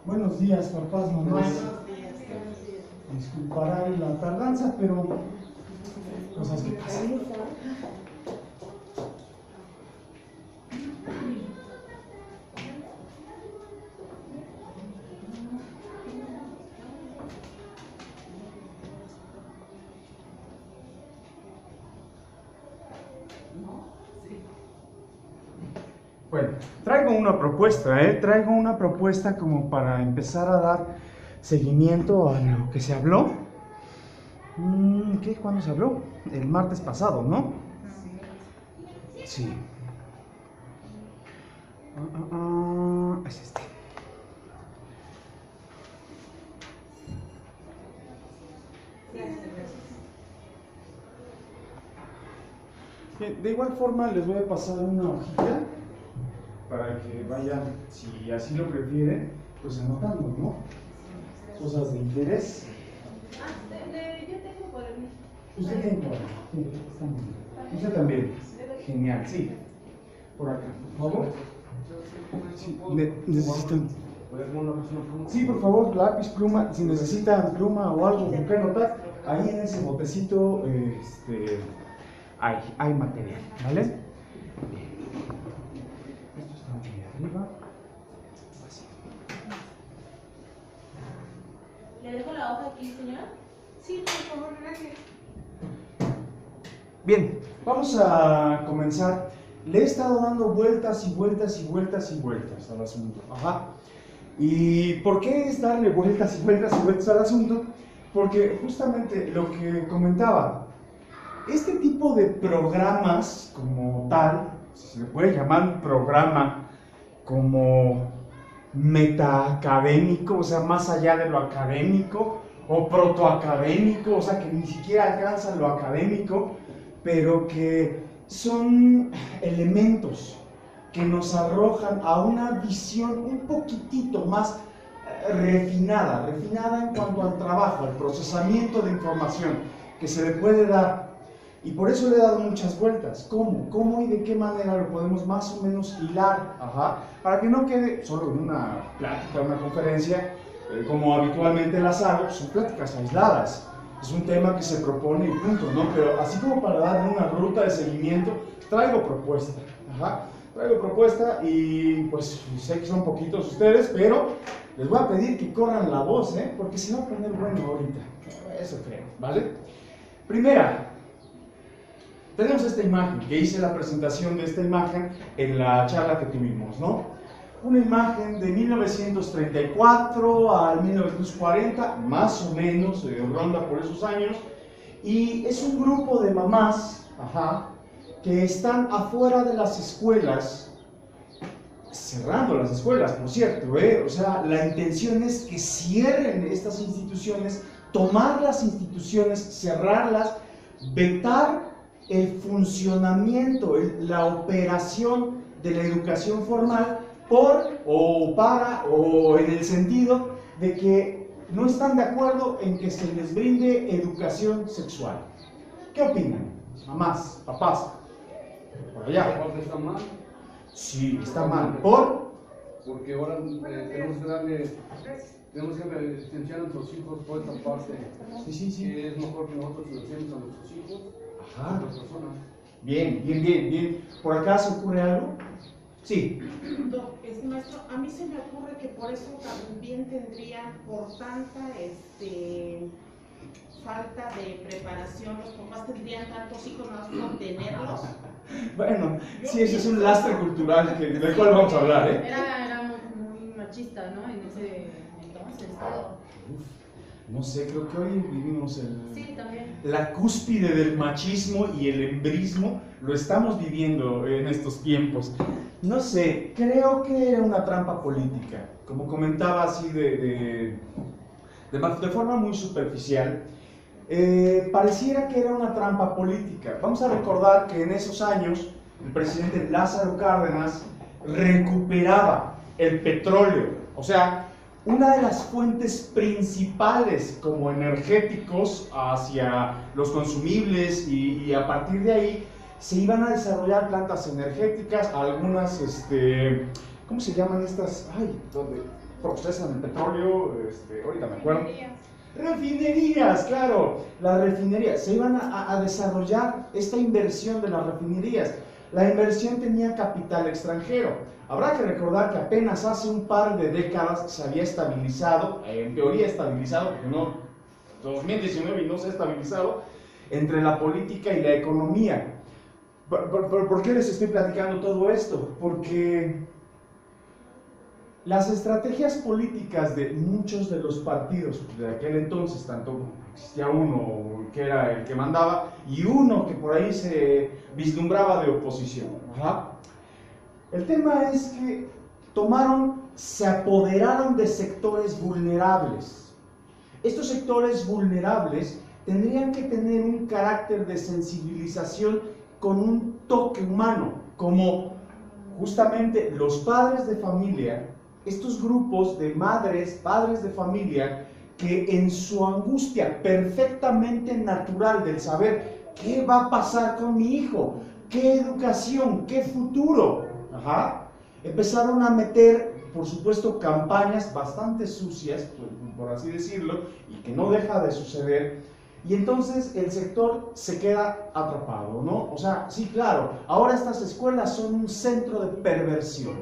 Buenos días, papás, mamás. Disculparán la tardanza, pero cosas que pasan. Bueno, traigo una propuesta, traigo una propuesta como para empezar a dar seguimiento a lo que se habló. ¿Cuándo se habló? El martes pasado, ¿no? Sí. Es este. Bien, de igual forma les voy a pasar una hojita para que vayan, si así lo prefieren, pues anotando, ¿no? Cosas de interés. Yo tengo por mí. Usted tiene por acá. Sí, está muy bien. Usted también. Genial, sí. Por acá, por favor. Sí, necesitan. Sí, por favor, lápiz, pluma. Si necesitan pluma o algo con qué anotar, ahí en ese botecito hay material, ¿vale? Bien. Esto está muy arriba. Así. ¿Le dejo la hoja aquí, señora? Sí, por favor, gracias. Bien, vamos a comenzar. Le he estado dando vueltas y vueltas y vueltas y vueltas al asunto. Ajá. ¿Y por qué es darle vueltas y vueltas y vueltas al asunto? Porque justamente lo que comentaba, este tipo de programas como tal, si se le puede llamar un programa como metaacadémico, o sea, más allá de lo académico, o protoacadémico, o sea, que ni siquiera alcanza lo académico, pero que son elementos que nos arrojan a una visión un poquitito más refinada en cuanto al trabajo, al procesamiento de información que se le puede dar. Y por eso le he dado muchas vueltas. ¿Cómo y de qué manera lo podemos más o menos hilar? Ajá. Para que no quede solo en una plática, una conferencia, como habitualmente las hago, son pláticas aisladas. Es un tema que se propone y punto, ¿no? Pero así como para darle una ruta de seguimiento, traigo propuesta. Ajá. Traigo propuesta y pues sé que son poquitos ustedes, pero les voy a pedir que corran la voz, porque se va a poner bueno ahorita. Eso creo, ¿vale? Primera, tenemos esta imagen, que hice la presentación de esta imagen en la charla que tuvimos, ¿no? Una imagen de 1934 al 1940, más o menos, ronda por esos años, y es un grupo de mamás, que están afuera de las escuelas, cerrando las escuelas, por cierto, o sea, la intención es que cierren estas instituciones, tomar las instituciones, cerrarlas, vetar el funcionamiento, la operación de la educación formal o en el sentido de que no están de acuerdo en que se les brinde educación sexual. ¿Qué opinan? Mamás, papás, por allá. ¿Está mal? Sí, está mal. Porque ahora tenemos que licenciar a nuestros hijos por esta parte. Sí. Que es mejor que nosotros licenciemos a nuestros hijos, a otras personas. Bien. ¿Por acá se ocurre algo? Sí. Maestro, a mí se me ocurre que por eso también tendrían, por tanta falta de preparación, los papás tendrían tantos hijos más por tenerlos. Bueno, sí, ese es un lastre cultural del cual vamos a hablar, Era muy machista, ¿no? En ese entonces todo. No sé, creo que hoy vivimos Sí, también. la cúspide del machismo y el hembrismo, lo estamos viviendo en estos tiempos. No sé, creo que era una trampa política, como comentaba así de forma muy superficial. Pareciera que era una trampa política. Vamos a recordar que en esos años el presidente Lázaro Cárdenas recuperaba el petróleo, o sea, una de las fuentes principales como energéticos hacia los consumibles y a partir de ahí se iban a desarrollar plantas energéticas, algunas, ¿cómo se llaman estas? procesan el petróleo, ahorita me acuerdo. Refinerías, claro, las refinerías. Se iban a desarrollar esta inversión de las refinerías. La inversión tenía capital extranjero. Habrá que recordar que apenas hace un par de décadas se había estabilizado, en teoría estabilizado, porque no, 2019 y no se ha estabilizado, entre la política y la economía. ¿Por qué les estoy platicando todo esto? Porque las estrategias políticas de muchos de los partidos de aquel entonces, tanto existía uno que era el que mandaba y uno que por ahí se vislumbraba de oposición. Ajá. El tema es que se apoderaron de sectores vulnerables. Estos sectores vulnerables tendrían que tener un carácter de sensibilización con un toque humano, como justamente los padres de familia, estos grupos de madres, padres de familia, que en su angustia perfectamente natural del saber qué va a pasar con mi hijo, qué educación, qué futuro, empezaron a meter, por supuesto, campañas bastante sucias, por así decirlo, y que no deja de suceder. Y entonces el sector se queda atrapado, ¿no? O sea, sí, claro, ahora estas escuelas son un centro de perversión.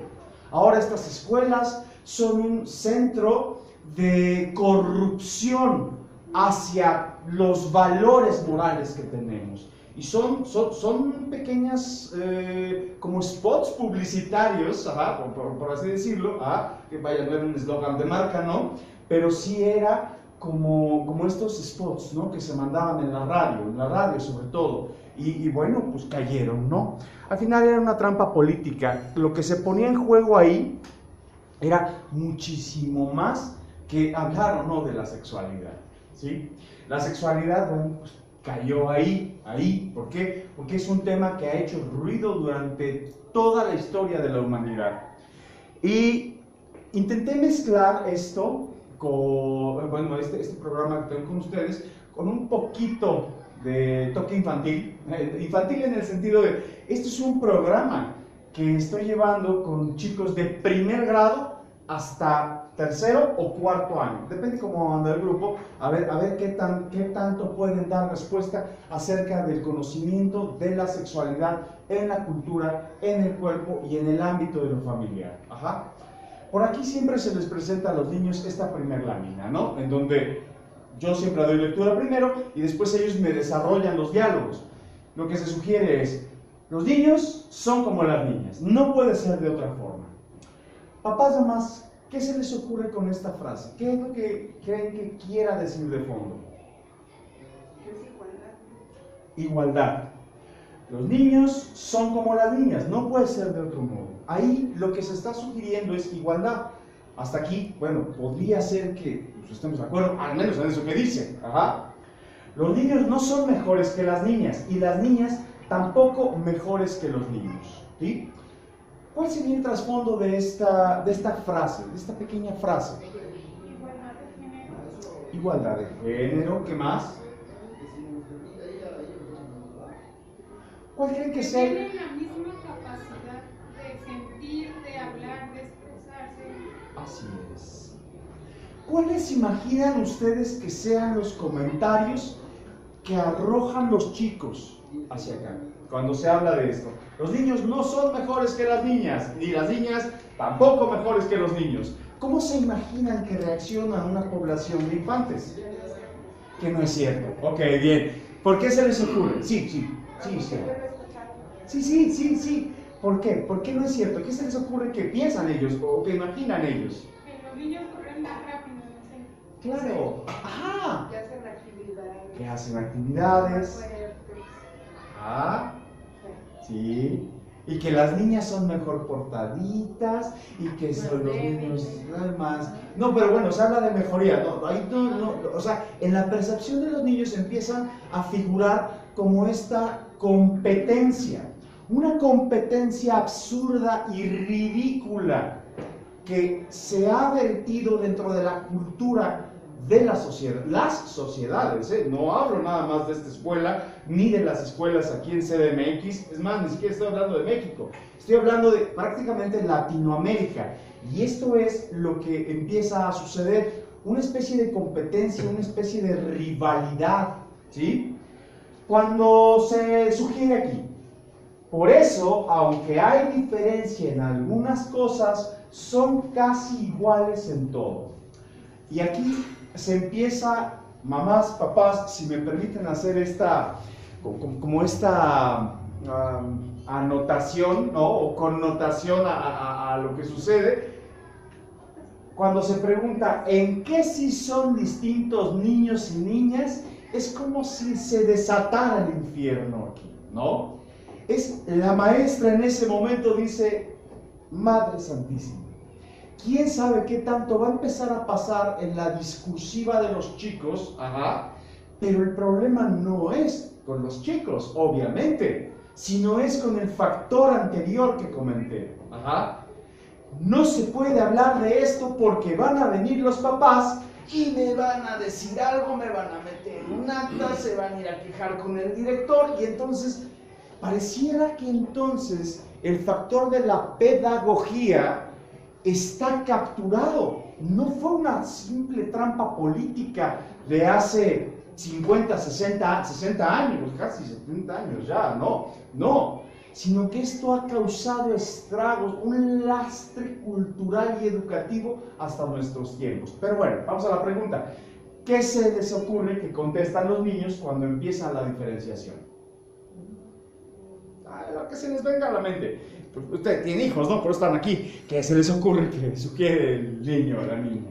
Ahora estas escuelas son un centro de corrupción hacia los valores morales que tenemos. Y son pequeñas como spots publicitarios, por así decirlo, que vaya, no era un eslogan de marca, ¿no? Pero sí era como estos spots, ¿no? Que se mandaban en la radio sobre todo, y bueno, pues cayeron, ¿no? Al final era una trampa política. Lo que se ponía en juego ahí era muchísimo más que hablar o no de la sexualidad, ¿sí? La sexualidad, bueno, pues cayó ahí, ¿por qué? Porque es un tema que ha hecho ruido durante toda la historia de la humanidad. Y intenté mezclar esto con, bueno, este programa que tengo con ustedes, con un poquito de toque infantil, infantil en el sentido de, este es un programa que estoy llevando con chicos de primer grado hasta tercero o cuarto año, depende cómo anda el grupo, a ver qué tanto pueden dar respuesta acerca del conocimiento de la sexualidad en la cultura, en el cuerpo y en el ámbito de lo familiar. Por aquí siempre se les presenta a los niños esta primer lámina, ¿no? En donde yo siempre doy lectura primero y después ellos me desarrollan los diálogos. Lo que se sugiere es, los niños son como las niñas, no puede ser de otra forma. Papás, mamás, ¿qué se les ocurre con esta frase? ¿Qué es lo que creen que quiera decir de fondo? Es igualdad. Igualdad. Los niños son como las niñas, no puede ser de otro modo. Ahí lo que se está sugiriendo es igualdad. Hasta aquí, bueno, podría ser que pues, estemos de acuerdo, al menos en eso que dice. Los niños no son mejores que las niñas y las niñas tampoco mejores que los niños, ¿sí? ¿Cuál sería el trasfondo de esta frase, de esta pequeña frase? Igualdad de género. Igualdad de género, ¿qué más? ¿Cuál creen que sea? Tienen la misma capacidad de sentir, de hablar, de expresarse. Así es. ¿Cuáles imaginan ustedes que sean los comentarios que arrojan los chicos hacia acá cuando se habla de esto? Los niños no son mejores que las niñas, ni las niñas tampoco mejores que los niños. ¿Cómo se imaginan que reacciona una población de infantes? Que no es cierto. Ok, bien. ¿Por qué se les ocurre? Sí. Sí. ¿Por qué? ¿Por qué no es cierto? ¿Qué se les ocurre que piensan ellos o que imaginan ellos? Que los niños corren más rápido, no sé. Claro. Ajá. Que hacen actividades. Que hacen actividades. Fuertes. Ah. Sí. Y que las niñas son mejor portaditas y que son los niños más. No, pero bueno, se habla de mejoría. No, o sea, en la percepción de los niños empiezan a figurar como esta competencia. Una competencia absurda y ridícula que se ha vertido dentro de la cultura de la sociedad, las sociedades, no hablo nada más de esta escuela, ni de las escuelas aquí en CDMX, es más, ni siquiera estoy hablando de México, estoy hablando de prácticamente Latinoamérica, y esto es lo que empieza a suceder, una especie de competencia, una especie de rivalidad, ¿sí? Cuando se sugiere aquí. Por eso, aunque hay diferencia en algunas cosas, son casi iguales en todo. Y aquí se empieza, mamás, papás, si me permiten hacer esta, como esta anotación, ¿no? O connotación a lo que sucede, cuando se pregunta en qué sí son distintos niños y niñas, es como si se desatara el infierno aquí, ¿no? Es la maestra en ese momento dice, Madre Santísima, ¿quién sabe qué tanto va a empezar a pasar en la discursiva de los chicos? Ajá. Pero el problema no es con los chicos, obviamente, sino es con el factor anterior que comenté. Ajá. No se puede hablar de esto porque van a venir los papás y me van a decir algo, me van a meter un acta, se van a ir a quejar con el director y entonces pareciera que entonces el factor de la pedagogía está capturado. No fue una simple trampa política de hace 50, 60 años, casi 70 años ya, no, sino que esto ha causado estragos, un lastre cultural y educativo hasta nuestros tiempos. Pero bueno, vamos a la pregunta. ¿Qué se les ocurre que contestan los niños cuando empieza la diferenciación? Lo que se les venga a la mente. Usted tiene hijos, ¿no? Por eso están aquí. ¿Qué se les ocurre que sugiere el niño o la niña?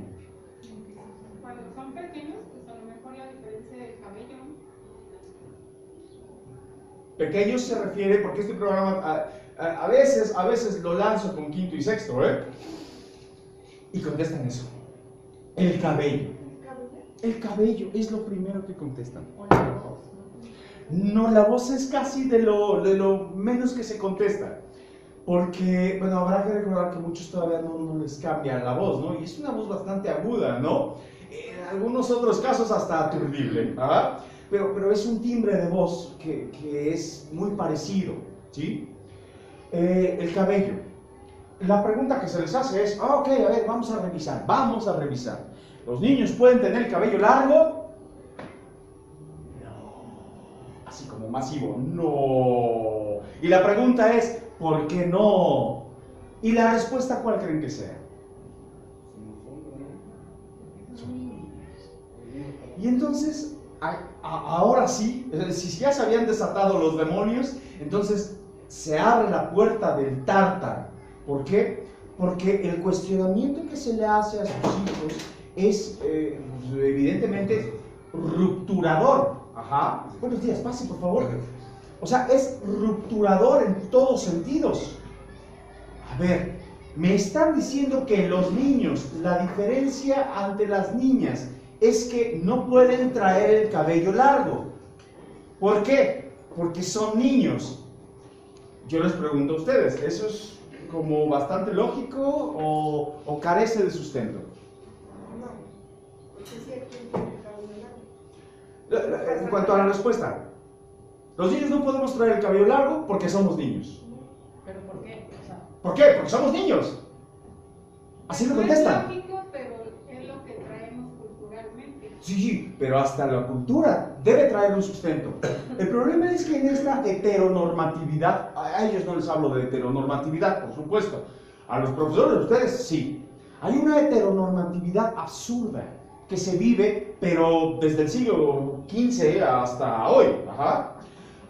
Cuando son pequeños, pues a lo mejor la diferencia del cabello. Pequeños se refiere, porque este programa a veces lo lanzo con quinto y sexto, y contestan eso. El cabello. El cabello es lo primero que contestan. O la voz, ¿no? No, la voz es casi de lo menos que se contesta. Porque, bueno, habrá que recordar que muchos todavía no les cambia la voz, ¿no? Y es una voz bastante aguda, ¿no? En algunos otros casos hasta aturdible, ¿ah? Pero es un timbre de voz que es muy parecido, ¿sí? El cabello. La pregunta que se les hace es, ok, a ver, vamos a revisar. ¿Los niños pueden tener el cabello largo? No. Así como masivo, no. Y la pregunta es, ¿por qué no? Y la respuesta, ¿cuál creen que sea? Y entonces, ahora sí, si ya se habían desatado los demonios, entonces se abre la puerta del tártaro. ¿Por qué? Porque el cuestionamiento que se le hace a sus hijos es evidentemente rupturador. Ajá. Buenos días, pase por favor. O sea, es rupturador en todos sentidos. A ver, me están diciendo que los niños, la diferencia ante las niñas es que no pueden traer el cabello largo. ¿Por qué? Porque son niños. Yo les pregunto a ustedes, ¿eso es como bastante lógico o carece de sustento? No, porque sí hay quien tiene el cabello largo. En cuanto a la respuesta, los niños no podemos traer el cabello largo porque somos niños. ¿Pero por qué? O sea, ¿Por qué? Porque somos niños. Así lo No es contestan. lógico, pero es lo que traemos culturalmente. Sí, pero hasta la cultura debe traer un sustento. El problema es que en esta heteronormatividad, a ellos no les hablo de heteronormatividad, por supuesto. A los profesores de ustedes sí. Hay una heteronormatividad absurda que se vive, pero desde el siglo XV hasta hoy. Ajá.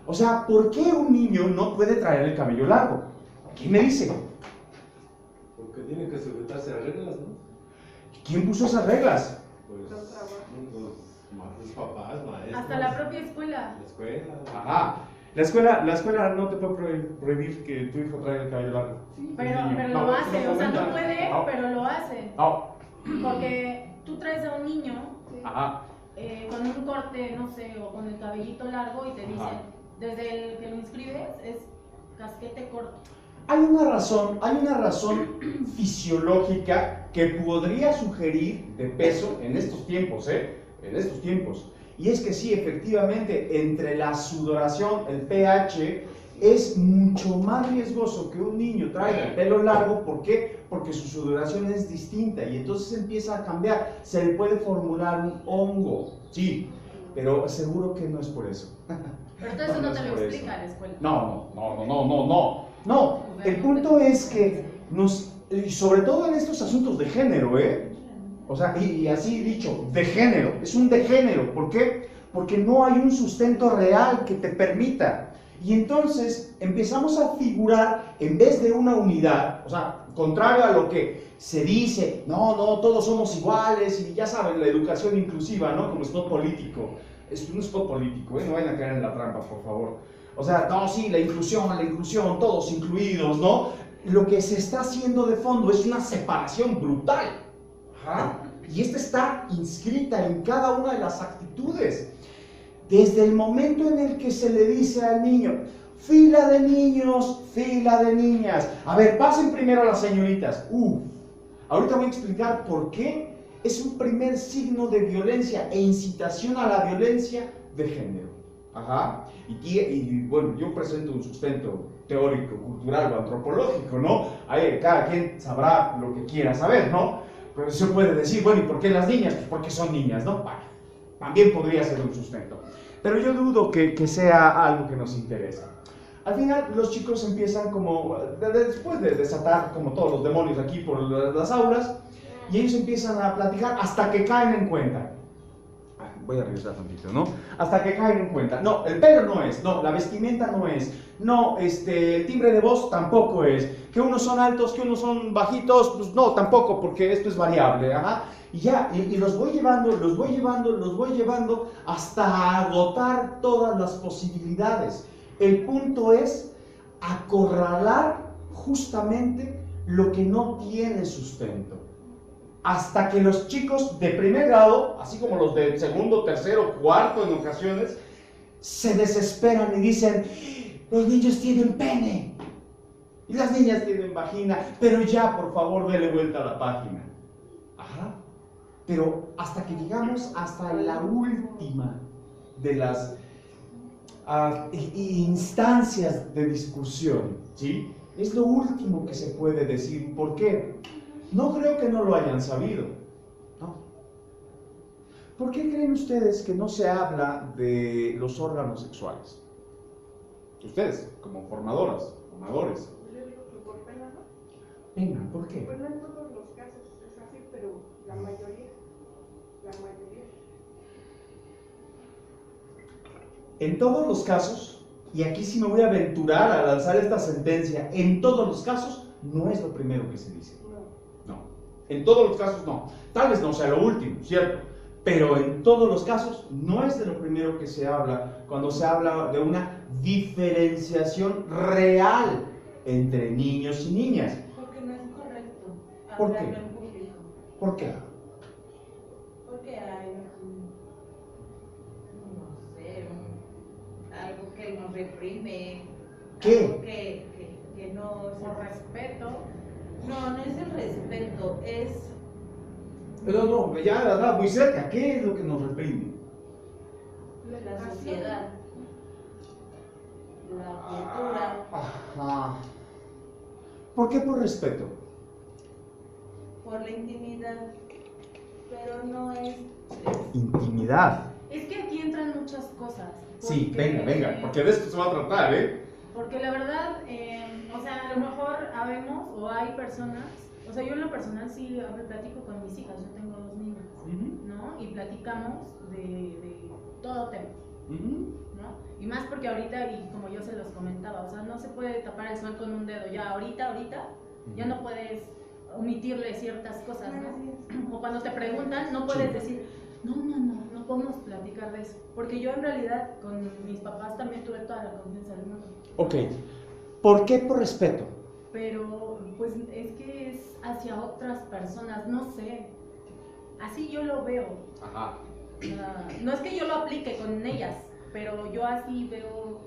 O sea, ¿por qué un niño no puede traer el cabello largo? ¿Quién me dice? Porque tienen que sujetarse a reglas, ¿no? ¿Quién puso esas reglas? Pues Los trabajos. los papás, maestros. hasta la propia escuela. La escuela. Ajá. La escuela no te puede prohibir que tu hijo traiga el cabello largo. Pero No, lo hace, o sea, no puede, No. pero lo hace. No. Porque tú traes a un niño Ajá. con un corte, no sé, o con el cabellito largo y te dicen, Ajá. desde el que lo inscribes es casquete corto. Hay una razón fisiológica que podría sugerir de peso en estos tiempos, en estos tiempos. Y es que sí, efectivamente, entre la sudoración, el pH, es mucho más riesgoso que un niño traiga el pelo largo. ¿Por qué? Porque su sudoración es distinta y entonces empieza a cambiar. Se le puede formular un hongo, sí, pero seguro que no es por eso. Pero todo eso no te lo explica la escuela. No, el punto es que y sobre todo en estos asuntos de género, o sea, y así dicho, de género, es un de género. ¿Por qué? Porque no hay un sustento real que te permita. Y entonces empezamos a figurar, en vez de una unidad, o sea, contrario a lo que se dice, no, todos somos iguales, y ya saben, la educación inclusiva, ¿no? Como spot político. Es un spot político, no vayan a caer en la trampa, por favor. O sea, no, sí, la inclusión, todos incluidos, ¿no? Lo que se está haciendo de fondo es una separación brutal. Ajá. Y esta está inscrita en cada una de las actitudes. Desde el momento en el que se le dice al niño, fila de niños, fila de niñas. A ver, pasen primero a las señoritas. Ahorita voy a explicar por qué es un primer signo de violencia e incitación a la violencia de género. Ajá. Y bueno, yo presento un sustento teórico, cultural o antropológico, ¿no? Ahí cada quien sabrá lo que quiera saber, ¿no? Pero se puede decir, bueno, ¿y por qué las niñas? Pues porque son niñas, ¿no? Bueno, también podría ser un sustento. Pero yo dudo que sea algo que nos interesa. Al final, los chicos empiezan como, después de desatar como todos los demonios aquí por las aulas, y ellos empiezan a platicar hasta que caen en cuenta. Voy a regresar tantito, ¿no? Hasta que caen en cuenta. No, el pelo no es, no, la vestimenta no es, no, el timbre de voz tampoco es, que unos son altos, que unos son bajitos, pues no, tampoco, porque esto es variable, ajá. Y ya, y los voy llevando hasta agotar todas las posibilidades. El punto es acorralar justamente lo que no tiene sustento. Hasta que los chicos de primer grado, así como los de segundo, tercero, cuarto en ocasiones, se desesperan y dicen, los niños tienen pene y las niñas tienen vagina, pero ya, por favor, dele vuelta a la página. Ajá. Pero hasta que llegamos hasta la última de las instancias de discusión, ¿sí? Es lo último que se puede decir. ¿Por qué? No creo que no lo hayan sabido, ¿no? ¿Por qué creen ustedes que no se habla de los órganos sexuales? Ustedes, como formadores. Yo digo que por pena, ¿no? Venga, ¿por qué? Pues no en todos los casos es así, pero la mayoría. En todos los casos, y aquí sí me voy a aventurar a lanzar esta sentencia, en todos los casos no es lo primero que se dice. No. En todos los casos no. Tal vez no sea lo último, ¿cierto? Pero en todos los casos no es de lo primero que se habla cuando se habla de una diferenciación real entre niños y niñas. Porque no es correcto ¿Por qué? hablarlo en público. ¿Por qué? Porque hay, no sé, algo que nos reprime. ¿Qué? Algo que no es Por respeto. No es el respeto, es No, ya está muy cerca. ¿Qué es lo que nos reprime? la sociedad, la cultura, Ajá. ¿Por qué por respeto? por la intimidad, pero no es Intimidad. Es que aquí entran muchas cosas. Sí, porque- venga, porque de esto se va a tratar, Porque la verdad, o sea, a lo mejor habemos o hay personas, o sea, yo en lo personal sí platico con mis hijas, yo tengo 2 niñas, ¿no? Y platicamos de todo tema, ¿no? Y más porque ahorita, y como yo se los comentaba, o sea, no se puede tapar el sol con un dedo, ya ahorita, ya no puedes omitirle ciertas cosas, ¿no? O cuando te preguntan, no puedes decir, no podemos platicar de eso, porque yo en realidad con mis papás también tuve toda la confianza del mundo. Ok. ¿Por qué por respeto? Pero pues es que es hacia otras personas, no sé, así yo lo veo. Ajá. No es que yo lo aplique con ellas, pero yo así veo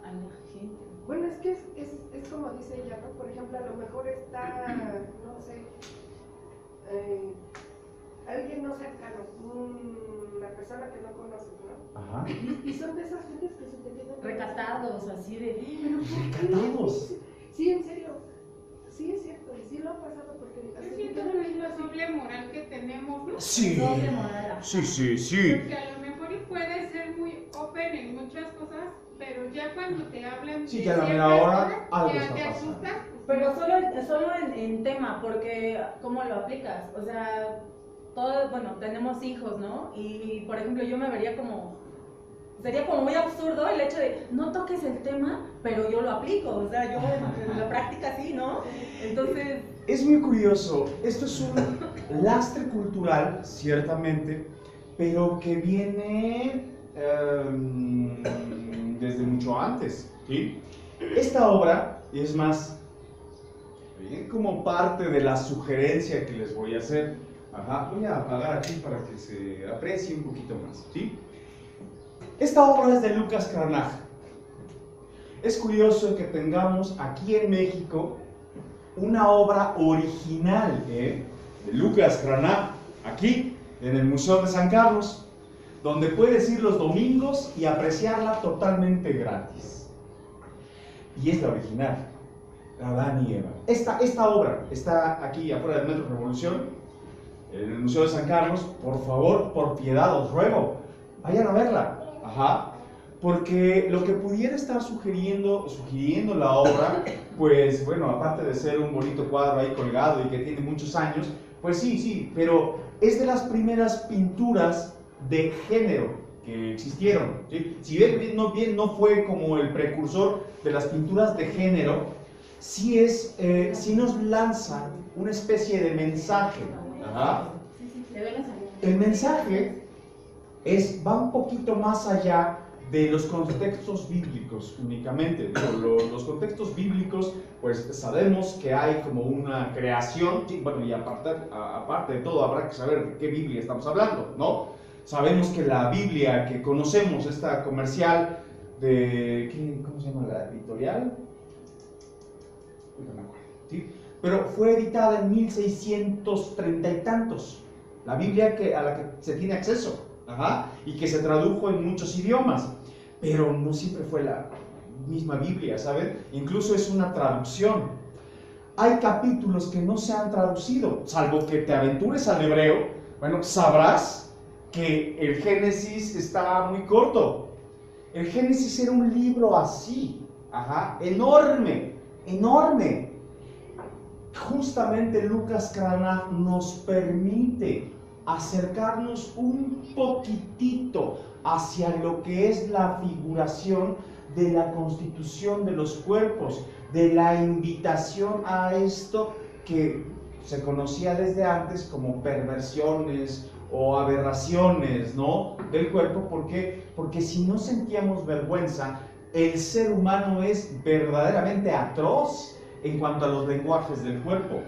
a la gente. Bueno, es que es como dice ella, ¿no? Por ejemplo, a lo mejor está, no sé, alguien no cercano, una persona que no conoces, ¿no? Ajá. Y son de esas gentes que se te quedan Recatados, así de. Pero ¿por qué? Recatados. Sí, en serio. Sí, es cierto. Y sí lo ha pasado porque... Yo siento que es la doble moral que tenemos, ¿no? Sí. Doble moral. Sí, sí, sí. Porque a lo mejor y puede ser muy open en muchas cosas, pero ya cuando te hablan Sí, de ya a la mera ciertas hora cosas, algo ya está te pasando. asustas. Pero solo en tema, porque ¿cómo lo aplicas? O sea, todos, bueno, tenemos hijos, ¿no? Y por ejemplo, yo me vería como, sería como muy absurdo el hecho de no toques el tema, pero yo lo aplico, o sea, yo en la práctica sí, ¿no? Entonces, Es muy curioso, esto es un lastre cultural, ciertamente, pero que viene desde mucho antes, ¿sí? Esta obra, y es más, viene como parte de la sugerencia que les voy a hacer. Ajá, voy a apagar aquí para que se aprecie un poquito más, ¿sí? Esta obra es de Lucas Cranach. Es curioso que tengamos aquí en México una obra original de Lucas Cranach, aquí en el Museo de San Carlos, donde puedes ir los domingos y apreciarla totalmente gratis. Y es la original, Adán y Eva. Esta obra está aquí afuera del Metro Revolución, en el Museo de San Carlos. Por favor, por piedad, os ruego, vayan a verla. Ajá. Porque lo que pudiera estar sugiriendo la obra, pues bueno, aparte de ser un bonito cuadro ahí colgado y que tiene muchos años, pues sí, pero es de las primeras pinturas de género que existieron, ¿sí? Si bien no fue como el precursor de las pinturas de género, sí nos lanza una especie de mensaje. Ajá. El mensaje va un poquito más allá de los contextos bíblicos únicamente. Los contextos bíblicos, pues sabemos que hay como una creación, ¿sí? Bueno, y aparte de todo habrá que saber de qué Biblia estamos hablando, ¿no? Sabemos que la Biblia que conocemos, esta comercial ¿cómo se llama la editorial? No me acuerdo, ¿sí? Pero fue editada en 1630 y tantos, la Biblia a la que se tiene acceso. Ajá, y que se tradujo en muchos idiomas, pero no siempre fue la misma Biblia, ¿saben? Incluso es una traducción. Hay capítulos que no se han traducido, salvo que te aventures al hebreo. Bueno, sabrás que el Génesis está muy corto. El Génesis era un libro así, ajá, enorme, enorme. Justamente Lucas Cranach nos permite acercarnos un poquitito hacia lo que es la figuración de la constitución de los cuerpos, de la invitación a esto que se conocía desde antes como perversiones o aberraciones, ¿no?, del cuerpo. ¿Por qué? Porque si no sentíamos vergüenza, el ser humano es verdaderamente atroz en cuanto a los lenguajes del cuerpo.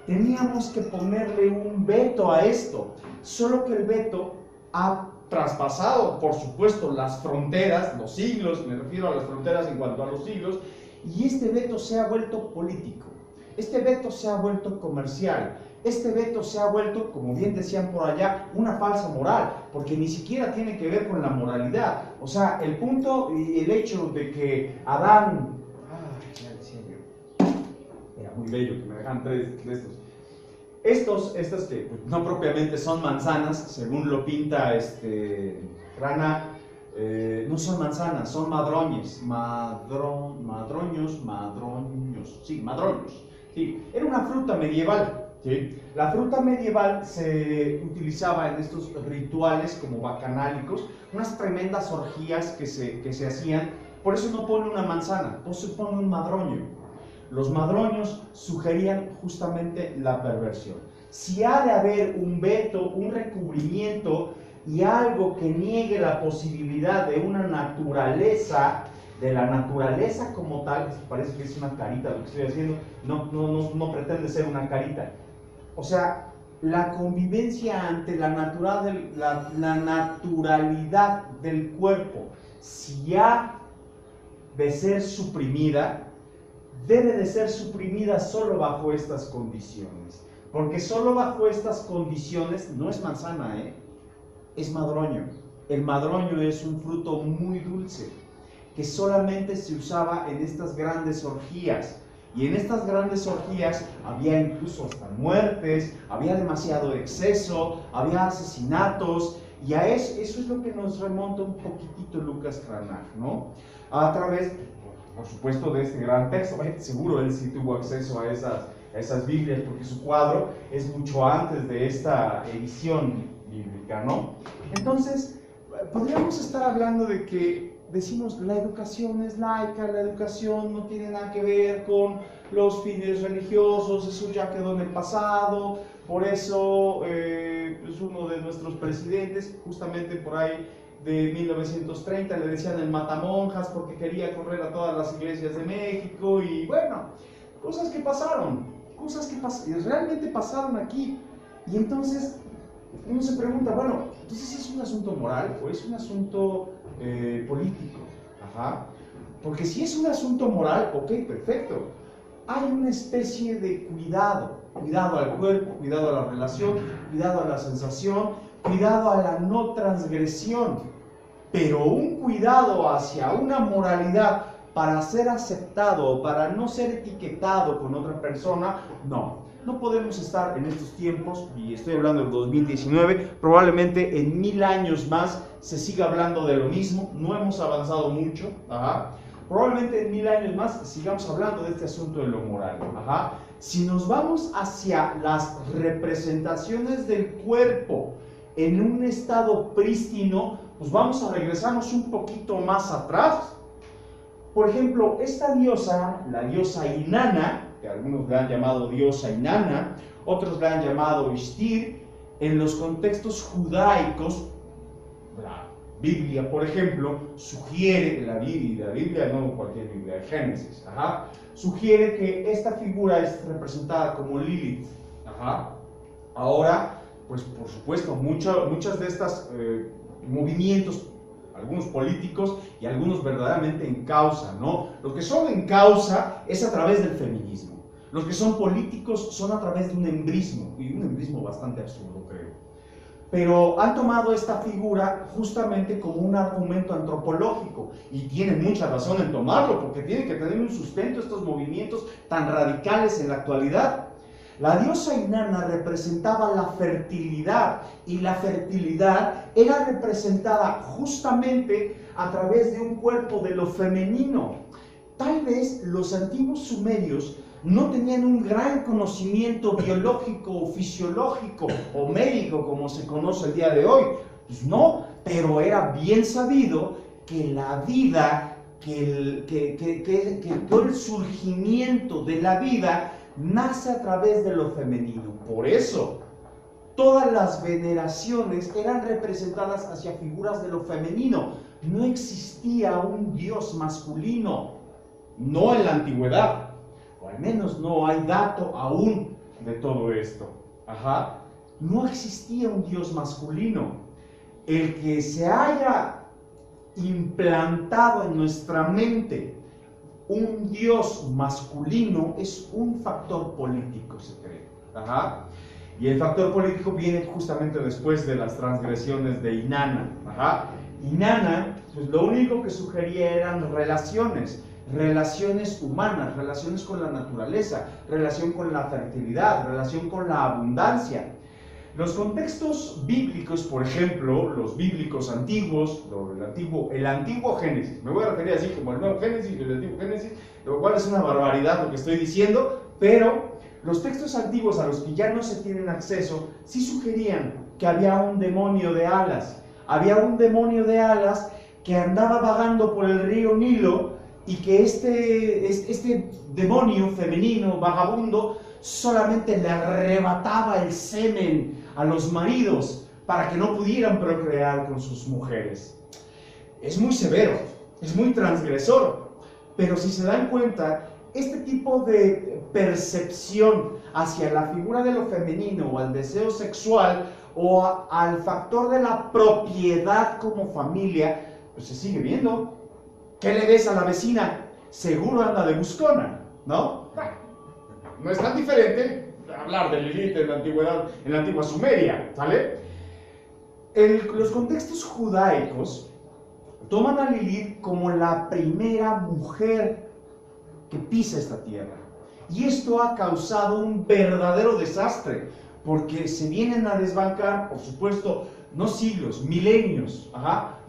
Teníamos que ponerle un veto a esto, solo que el veto ha traspasado, por supuesto, las fronteras, los siglos, me refiero a las fronteras en cuanto a los siglos, y este veto se ha vuelto político, este veto se ha vuelto comercial, este veto se ha vuelto, como bien decían por allá, una falsa moral, porque ni siquiera tiene que ver con la moralidad. O sea, el punto y el hecho de que Adán, ya decía yo, era muy bello que me dejan 3 de estas que pues, no propiamente son manzanas, según lo pinta Cranach, no son manzanas, son madroños, sí, madroños, sí. Era una fruta medieval, ¿sí? La fruta medieval se utilizaba en estos rituales como bacanálicos, unas tremendas orgías que se hacían. Por eso no pone una manzana, por eso pone un madroño. Los madroños sugerían justamente la perversión. Si ha de haber un veto, un recubrimiento y algo que niegue la posibilidad de una naturaleza, de la naturaleza como tal, parece que es una carita lo que estoy haciendo, no pretende ser una carita. O sea, la convivencia ante la naturalidad del cuerpo, si ha de ser suprimida, debe de ser suprimida solo bajo estas condiciones. Porque solo bajo estas condiciones, no es manzana, es madroño. El madroño es un fruto muy dulce, que solamente se usaba en estas grandes orgías. Y en estas grandes orgías había incluso hasta muertes, había demasiado exceso, había asesinatos, y a eso es lo que nos remonta un poquitito Lucas Cranach, ¿no? A través, por supuesto, de este gran texto. Seguro él sí tuvo acceso a esas Biblias, porque su cuadro es mucho antes de esta edición bíblica, ¿no? Entonces, podríamos estar hablando de que decimos la educación es laica, la educación no tiene nada que ver con los fines religiosos, eso ya quedó en el pasado, por eso pues uno de nuestros presidentes, justamente por ahí de 1930, le decían el matamonjas porque quería correr a todas las iglesias de México, y bueno, cosas que pasaron, realmente pasaron aquí. Y entonces uno se pregunta, bueno, entonces ¿es un asunto moral o es un asunto político? Ajá. Porque si es un asunto moral, ok, perfecto. Hay una especie de cuidado al cuerpo, cuidado a la relación, cuidado a la sensación, cuidado a la no transgresión. Pero un cuidado hacia una moralidad para ser aceptado o para no ser etiquetado con otra persona, no. No podemos estar en estos tiempos, y estoy hablando del 2019, probablemente en 1000 años más se siga hablando de lo mismo, no hemos avanzado mucho, ajá. Probablemente en 1000 años más sigamos hablando de este asunto de lo moral, ajá. Si nos vamos hacia las representaciones del cuerpo en un estado prístino, pues vamos a regresarnos un poquito más atrás. Por ejemplo, esta diosa, la diosa Inanna, que algunos le han llamado diosa Inanna, otros le han llamado Ishtar, en los contextos judaicos, la Biblia, por ejemplo, sugiere, la Biblia no cualquier Biblia, de Génesis, ajá, sugiere que esta figura es representada como Lilith, ajá. Ahora, pues por supuesto, muchas de estas movimientos, algunos políticos y algunos verdaderamente en causa, ¿no? Lo que son en causa es a través del feminismo. Los que son políticos son a través de un embrismo, y un embrismo bastante absurdo, creo. Pero han tomado esta figura justamente como un argumento antropológico, y tienen mucha razón en tomarlo, porque tienen que tener un sustento estos movimientos tan radicales en la actualidad. La diosa Inanna representaba la fertilidad, y la fertilidad era representada justamente a través de un cuerpo de lo femenino. Tal vez los antiguos sumerios no tenían un gran conocimiento biológico o fisiológico o médico como se conoce el día de hoy. Pues no, pero era bien sabido que la vida, que todo el surgimiento de la vida nace a través de lo femenino. Por eso, todas las veneraciones eran representadas hacia figuras de lo femenino. No existía un dios masculino, no en la antigüedad, o al menos no hay dato aún de todo esto. Ajá. No existía un dios masculino. El que se haya implantado en nuestra mente un dios masculino es un factor político, se cree. Ajá. Y el factor político viene justamente después de las transgresiones de Inanna. Ajá. Inanna, pues lo único que sugería eran relaciones humanas, relaciones con la naturaleza, relación con la fertilidad, relación con la abundancia. Los contextos bíblicos, por ejemplo, los bíblicos antiguos, el antiguo Génesis, me voy a referir así como el nuevo Génesis y el antiguo Génesis, lo cual es una barbaridad lo que estoy diciendo, pero los textos antiguos a los que ya no se tienen acceso sí sugerían que había un demonio de alas, que andaba vagando por el río Nilo, y que este demonio femenino vagabundo solamente le arrebataba el semen a los maridos para que no pudieran procrear con sus mujeres. Es muy severo, es muy transgresor, pero si se dan cuenta, este tipo de percepción hacia la figura de lo femenino o al deseo sexual o al factor de la propiedad como familia, pues se sigue viendo. ¿Qué le ves a la vecina? Seguro anda de buscona, ¿no? Bueno, no es tan diferente hablar de Lilith en la antigüedad, en la antigua Sumeria, ¿sale? Los contextos judaicos toman a Lilith como la primera mujer que pisa esta tierra. Y esto ha causado un verdadero desastre, porque se vienen a desbancar, por supuesto, no siglos, milenios,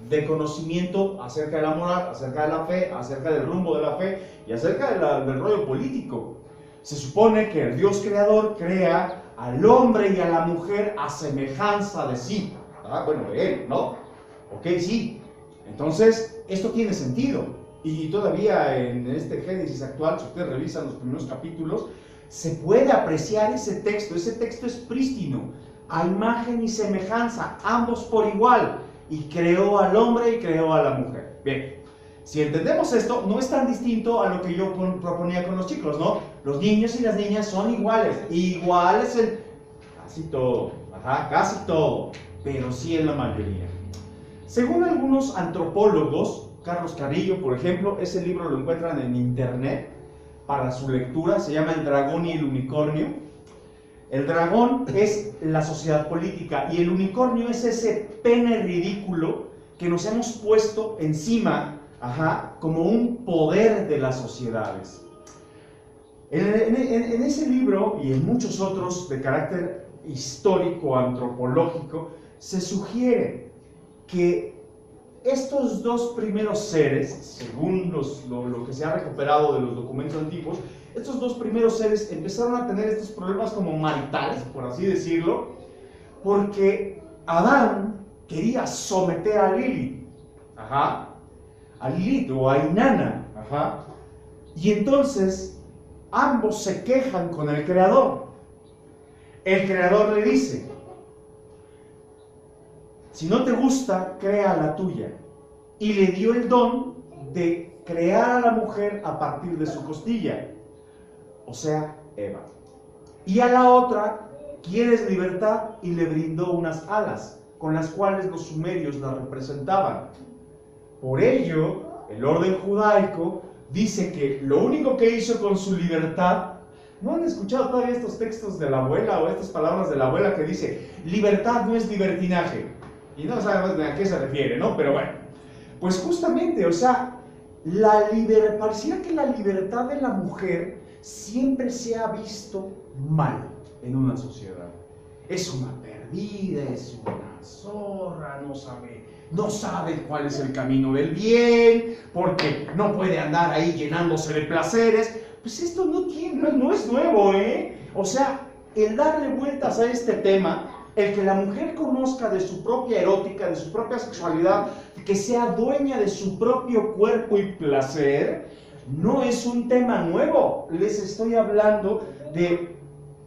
de conocimiento acerca de la moral, acerca de la fe, acerca del rumbo de la fe y acerca del rollo político. Se supone que el Dios creador crea al hombre y a la mujer a semejanza de sí. Bueno, de él, ¿no? Ok, sí. Entonces, esto tiene sentido. Y todavía en este Génesis actual, si ustedes revisan los primeros capítulos, se puede apreciar ese texto. Ese texto es prístino, a imagen y semejanza, ambos por igual. Y creó al hombre y creó a la mujer. Bien, si entendemos esto, no es tan distinto a lo que yo proponía con los chicos, ¿no? Los niños y las niñas son iguales en casi todo, casi todo, pero sí en la mayoría. Según algunos antropólogos, Carlos Carrillo, por ejemplo, ese libro lo encuentran en internet para su lectura, se llama El dragón y el unicornio. El dragón es la sociedad política y el unicornio es ese pene ridículo que nos hemos puesto encima, como un poder de las sociedades. En ese libro y en muchos otros de carácter histórico, antropológico, se sugiere que estos dos primeros seres, según lo que se ha recuperado de los documentos antiguos, estos dos primeros seres empezaron a tener estos problemas como maritales, por así decirlo, porque Adán quería someter a Lilith, a Lilith o a Inanna, y entonces ambos se quejan con el Creador. El Creador le dice: si no te gusta, crea la tuya. Y le dio el don de crear a la mujer a partir de su costilla, o sea, Eva. Y a la otra, quieres libertad, y le brindó unas alas, con las cuales los sumerios la representaban. Por ello, el orden judaico dice que lo único que hizo con su libertad, ¿no han escuchado todavía estos textos de la abuela o estas palabras de la abuela que dice, libertad no es libertinaje? Y no sabemos a qué se refiere, ¿no? Pero bueno, pues justamente, o sea, pareciera que la libertad de la mujer siempre se ha visto mal en una sociedad. Es una perdida, es una zorra, no sabe cuál es el camino del bien, porque no puede andar ahí llenándose de placeres. Pues esto no es nuevo, ¿eh? O sea, el darle vueltas a este tema, el que la mujer conozca de su propia erótica, de su propia sexualidad, que sea dueña de su propio cuerpo y placer, no es un tema nuevo. Les estoy hablando de,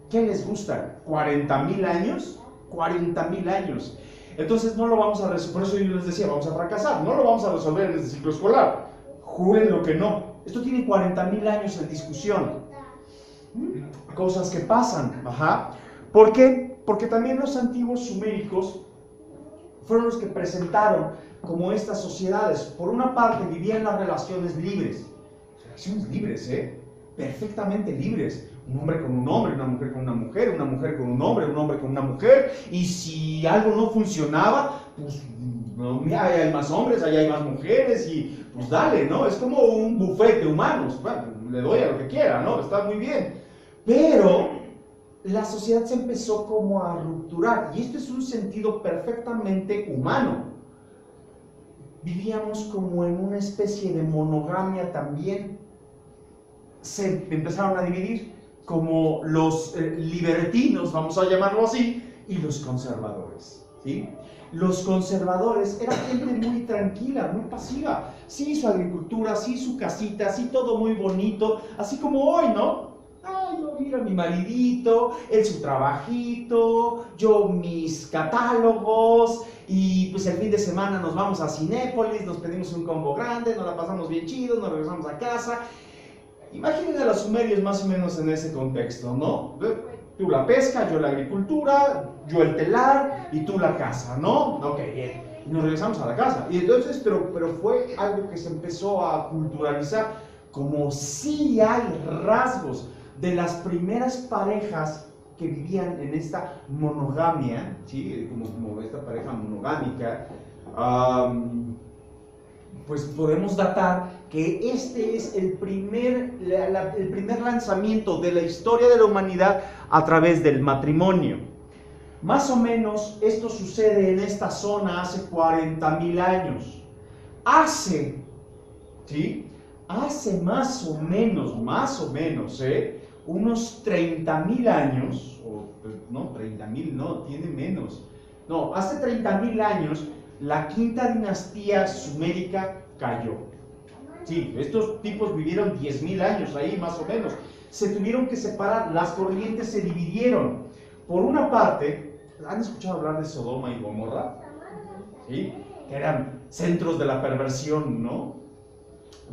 ¿qué les gusta? ¿40,000 años? 40,000 años. Entonces no lo vamos a resolver, por eso yo les decía, vamos a fracasar, no lo vamos a resolver en este ciclo escolar. Juren lo que no. Esto tiene 40,000 años en discusión. Cosas que pasan, ¿Por qué? Porque también los antiguos suméricos fueron los que presentaron como estas sociedades. Por una parte vivían las relaciones libres, perfectamente libres. Un hombre con un hombre, una mujer con una mujer con un hombre con una mujer. Y si algo no funcionaba, pues allá hay más hombres, allá hay más mujeres y pues dale, ¿no? Es como un buffet de humanos. Bueno, le doy a lo que quiera, ¿no? Está muy bien. Pero la sociedad se empezó como a rupturar, y esto es un sentido perfectamente humano. Vivíamos como en una especie de monogamia también. Se empezaron a dividir como los libertinos, vamos a llamarlo así, y los conservadores, ¿sí? Los conservadores eran gente muy tranquila, muy pasiva. Sí, su agricultura, sí, su casita, sí, todo muy bonito, así como hoy, ¿no? Yo miro a mi maridito, él su trabajito, yo mis catálogos, y pues el fin de semana nos vamos a Cinépolis, nos pedimos un combo grande, nos la pasamos bien chido, nos regresamos a casa. Imaginen a los sumerios más o menos en ese contexto, ¿no? Tú la pesca, yo la agricultura, yo el telar y tú la casa, ¿no? Ok, bien. y nos regresamos a la casa. Y entonces, pero fue algo que se empezó a culturalizar, como sí hay rasgos de las primeras parejas que vivían en esta monogamia, ¿sí? como esta pareja monogámica, pues podemos datar que este es el primer lanzamiento de la historia de la humanidad a través del matrimonio. Más o menos esto sucede en esta zona hace 40,000 años. Hace más o menos, unos 30,000 años, no, 30,000 no, tiene menos. No, hace 30,000 años la quinta dinastía sumérica cayó. Sí, estos tipos vivieron 10,000 años ahí más o menos. Se tuvieron que separar, las corrientes se dividieron. Por una parte, ¿han escuchado hablar de Sodoma y Gomorra? ¿Sí? Que eran centros de la perversión, ¿no?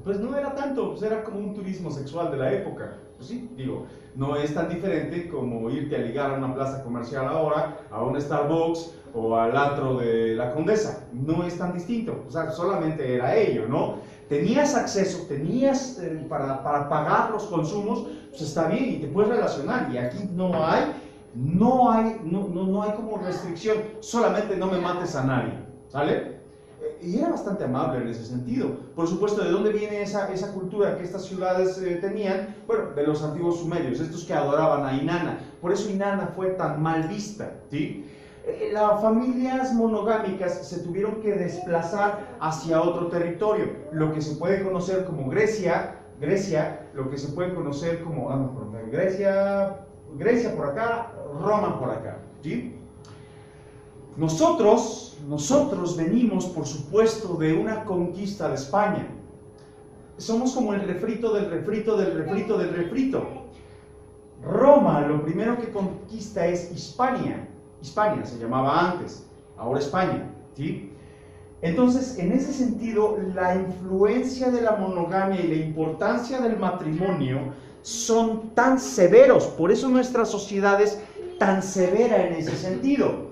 Pues no era tanto, pues era como un turismo sexual de la época. Pues sí, digo, no es tan diferente como irte a ligar a una plaza comercial ahora, a un Starbucks o al antro de la Condesa. No es tan distinto, o sea, solamente era ello, ¿no? Tenías acceso, para pagar los consumos, pues está bien y te puedes relacionar. Y aquí no hay como restricción, solamente no me mates a nadie, ¿sale? Y era bastante amable en ese sentido. Por supuesto, ¿de dónde viene esa cultura que estas ciudades tenían? Bueno, de los antiguos sumerios, estos que adoraban a Inanna. Por eso Inanna fue tan mal vista, ¿sí? Las familias monogámicas se tuvieron que desplazar hacia otro territorio, lo que se puede conocer como Grecia, lo que se puede conocer como Grecia por acá, Roma por acá, ¿sí? Nosotros venimos, por supuesto, de una conquista de España. Somos como el refrito del refrito del refrito del refrito. Roma lo primero que conquista es Hispania. Hispania se llamaba antes, ahora España, ¿sí? Entonces, en ese sentido, la influencia de la monogamia y la importancia del matrimonio son tan severos. Por eso nuestra sociedad es tan severa en ese sentido.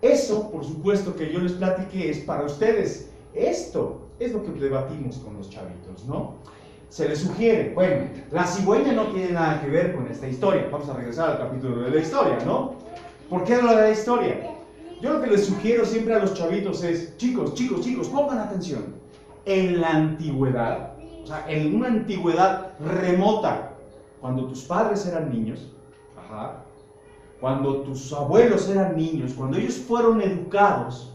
Eso, por supuesto, que yo les platiqué es para ustedes. Esto es lo que debatimos con los chavitos, ¿no? Se les sugiere, bueno, la cigüeña no tiene nada que ver con esta historia. Vamos a regresar al capítulo de la historia, ¿no? ¿Por qué lo de la historia? Yo lo que les sugiero siempre a los chavitos es, chicos, pongan atención. En la antigüedad, o sea, en una antigüedad remota, cuando tus padres eran niños, cuando tus abuelos eran niños, cuando ellos fueron educados,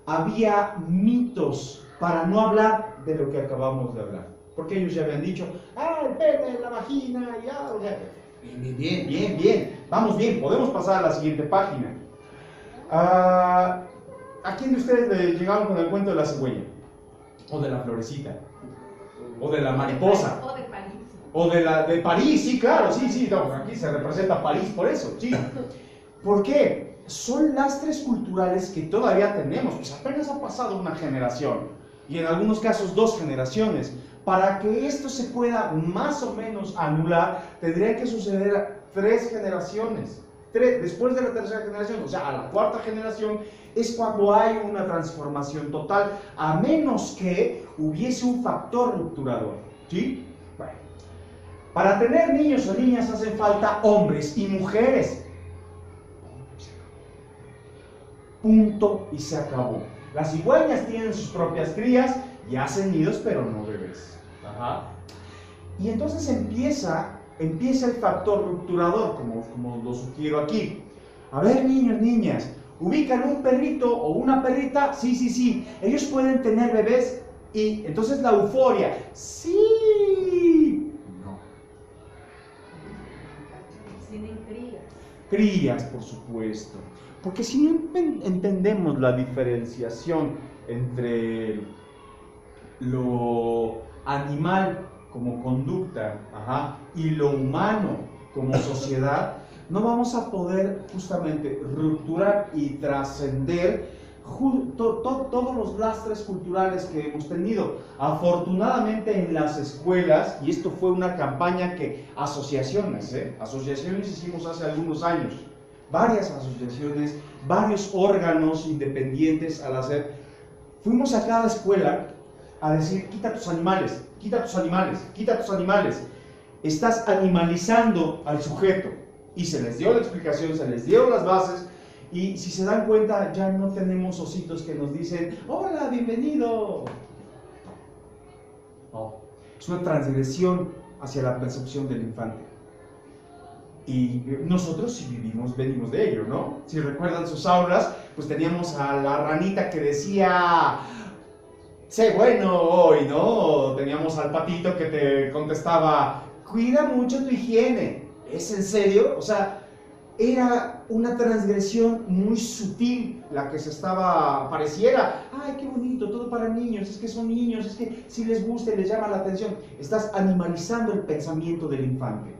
había mitos para no hablar de lo que acabamos de hablar. Porque ellos ya habían dicho, el pene, la vagina, ya, o sea, bien, vamos bien, podemos pasar a la siguiente página. ¿A quién de ustedes le llegaron con el cuento de la cigüeña? O de la florecita, o de la mariposa. O de París. O de París, sí, claro, sí, no, aquí se representa París por eso, sí. ¿Por qué? Son lastres culturales que todavía tenemos, pues apenas ha pasado una generación, y en algunos casos 2 generaciones. Para que esto se pueda más o menos anular, tendría que suceder 3 generaciones. Después de la 3ª generación, o sea, a la 4ª generación, es cuando hay una transformación total, a menos que hubiese un factor rupturador, ¿sí? Bueno. Para tener niños o niñas hacen falta hombres y mujeres. Punto y se acabó. Las cigüeñas tienen sus propias crías y hacen nidos, pero no bebés. Y entonces empieza el factor rupturador, como lo sugiero aquí. A ver, niños, niñas, ubican un perrito o una perrita, sí, ellos pueden tener bebés y entonces la euforia, sí, no. Tienen crías. Crías, por supuesto. Porque si no entendemos la diferenciación entre lo animal como conducta y lo humano como sociedad, no vamos a poder justamente rupturar y trascender todos los lastres culturales que hemos tenido. Afortunadamente en las escuelas, y esto fue una campaña que asociaciones hicimos hace algunos años, varias asociaciones, varios órganos independientes al hacer Fuimos a cada escuela a decir, quita tus animales, quita tus animales, quita tus animales. Estás animalizando al sujeto. Y se les dio la explicación, se les dio las bases. Y si se dan cuenta, ya no tenemos ositos que nos dicen, hola, bienvenido. No, es una transgresión hacia la percepción del infante. Y nosotros sí venimos de ello, ¿no? Si recuerdan sus aulas, pues teníamos a la ranita que decía, sé bueno hoy, ¿no? O teníamos al patito que te contestaba, cuida mucho tu higiene. ¿Es en serio? O sea, era una transgresión muy sutil la que se pareciera, ay, qué bonito, todo para niños, es que son niños, es que si les gusta y les llama la atención. Estás animalizando el pensamiento del infante.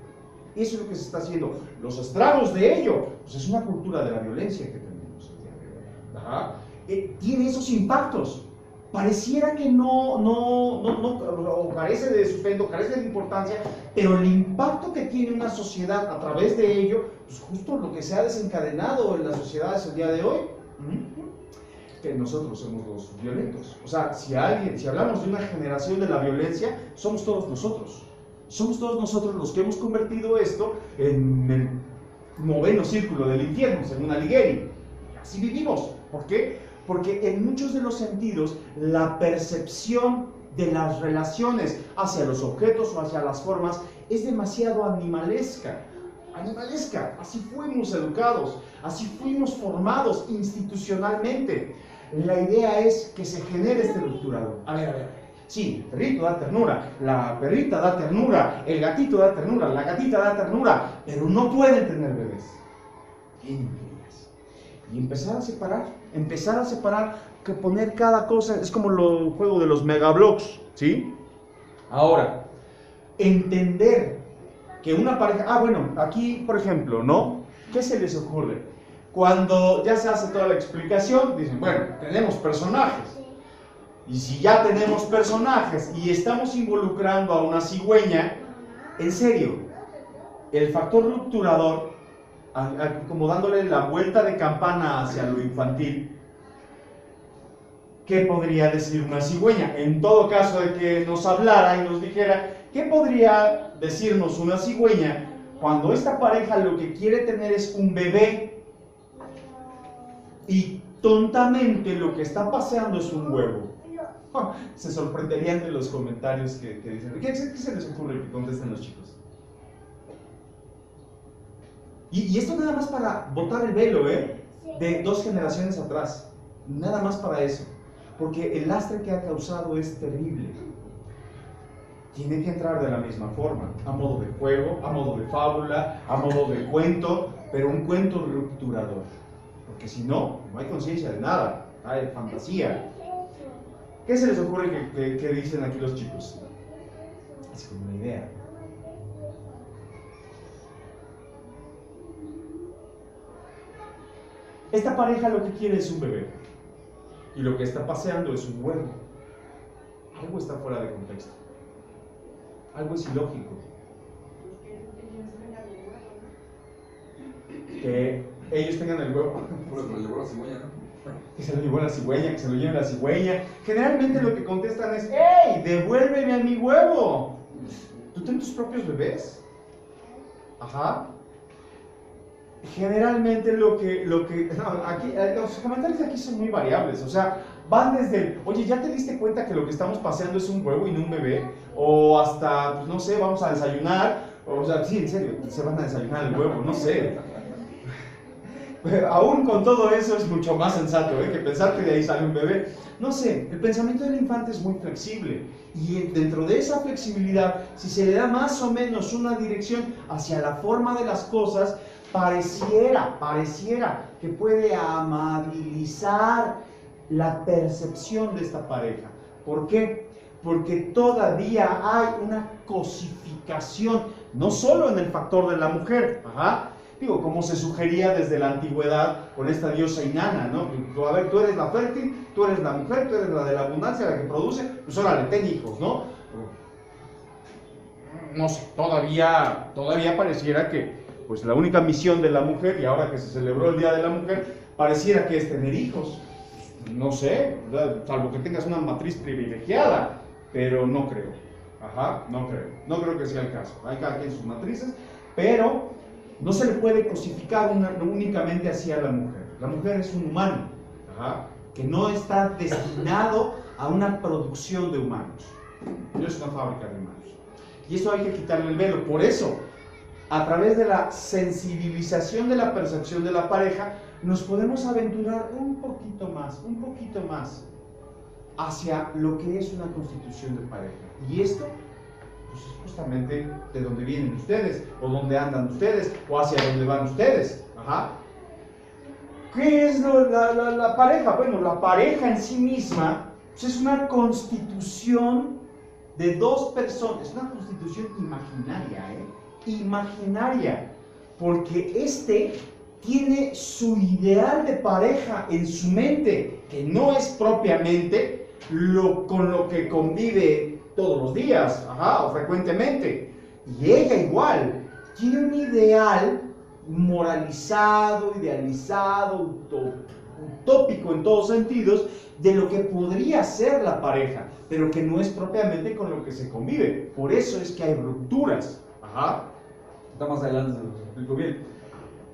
Eso es lo que se está haciendo. Los estragos de ello, pues es una cultura de la violencia que tenemos. Ajá. Tiene esos impactos. Pareciera que no carece de sustento, carece de importancia, pero el impacto que tiene una sociedad a través de ello, pues justo lo que se ha desencadenado en las sociedades el día de hoy, que nosotros somos los violentos. O sea, si hablamos de una generación de la violencia, somos todos nosotros. Somos todos nosotros los que hemos convertido esto en el 9º círculo del infierno, según Alighieri. Así vivimos. ¿Por qué? Porque en muchos de los sentidos la percepción de las relaciones hacia los objetos o hacia las formas es demasiado animalesca. Animalesca. Así fuimos educados, así fuimos formados institucionalmente. La idea es que se genere este rupturador. A ver. Sí, el perrito da ternura, la perrita da ternura, el gatito da ternura, la gatita da ternura, pero no pueden tener bebés. Y empezar a separar, que poner cada cosa, es como el juego de los megablocks, ¿sí? Ahora, entender que una pareja, bueno, aquí por ejemplo, ¿no? ¿Qué se les ocurre? Cuando ya se hace toda la explicación, dicen, bueno, tenemos personajes. Y si ya tenemos personajes y estamos involucrando a una cigüeña, en serio, el factor rupturador, como dándole la vuelta de campana hacia lo infantil, ¿qué podría decir una cigüeña? En todo caso de que nos hablara y nos dijera, ¿qué podría decirnos una cigüeña cuando esta pareja lo que quiere tener es un bebé y tontamente lo que está paseando es un huevo? Se sorprenderían de los comentarios que dicen. ¿Qué se les ocurre que contesten los chicos? Y esto nada más para botar el velo, de 2 generaciones atrás. Nada más para eso. Porque el lastre que ha causado es terrible. Tiene que entrar de la misma forma. A modo de juego, a modo de fábula, a modo de cuento, pero un cuento rupturador. Porque si no hay conciencia de nada. Hay fantasía. ¿Qué se les ocurre que dicen aquí los chicos? Es como una idea. Esta pareja lo que quiere es un bebé. Y lo que está paseando es un huevo. Algo está fuera de contexto. Algo es ilógico. Que ellos tengan el huevo. Pues me llevó la cigüeña, ¿no? Que se lo llevó la cigüeña, que se lo lleve la cigüeña. Generalmente lo que contestan es, ¡hey! ¡Devuélveme a mi huevo! ¿Tú tienes tus propios bebés? Ajá. Generalmente aquí, los comentarios de aquí son muy variables. O sea, van desde el, oye, ¿ya te diste cuenta que lo que estamos paseando es un huevo y no un bebé? O hasta, pues no sé, vamos a desayunar. O sea, sí, en serio, se van a desayunar el huevo, no sé. Pero aún con todo eso es mucho más sensato, que pensar que de ahí sale un bebé. No sé, el pensamiento del infante es muy flexible. Y dentro de esa flexibilidad, si se le da más o menos una dirección hacia la forma de las cosas, pareciera que puede amabilizar la percepción de esta pareja. ¿Por qué? Porque todavía hay una cosificación, no solo en el factor de la mujer, digo, como se sugería desde la antigüedad con esta diosa Inanna, ¿no? A ver, tú eres la fértil, tú eres la mujer, tú eres la de la abundancia, la que produce, pues órale, ten hijos, ¿no? No sé, todavía pareciera que pues la única misión de la mujer, y ahora que se celebró el Día de la Mujer, pareciera que es tener hijos. No sé, ¿verdad? Salvo que tengas una matriz privilegiada, pero no creo. Ajá, no creo. No creo que sea el caso. Hay cada quien sus matrices, pero no se le puede cosificar únicamente así a la mujer. La mujer es un humano, ajá, que no está destinado a una producción de humanos. No es una fábrica de humanos. Y eso hay que quitarle el velo. Por eso, a través de la sensibilización de la percepción de la pareja, nos podemos aventurar un poquito más hacia lo que es una constitución de pareja. Y esto, pues, es justamente de donde vienen ustedes, o dónde andan ustedes, o hacia dónde van ustedes. Ajá. ¿Qué es la pareja? Bueno, la pareja en sí misma, pues, es una constitución de dos personas. Es una constitución imaginaria, imaginaria, porque tiene su ideal de pareja en su mente, que no es propiamente con lo que convive todos los días, ajá, o frecuentemente. Y ella igual tiene un ideal moralizado, idealizado, utópico en todos sentidos, de lo que podría ser la pareja, pero que no es propiamente con lo que se convive. Por eso es que hay rupturas. Ajá. Está más adelante, se lo explico bien.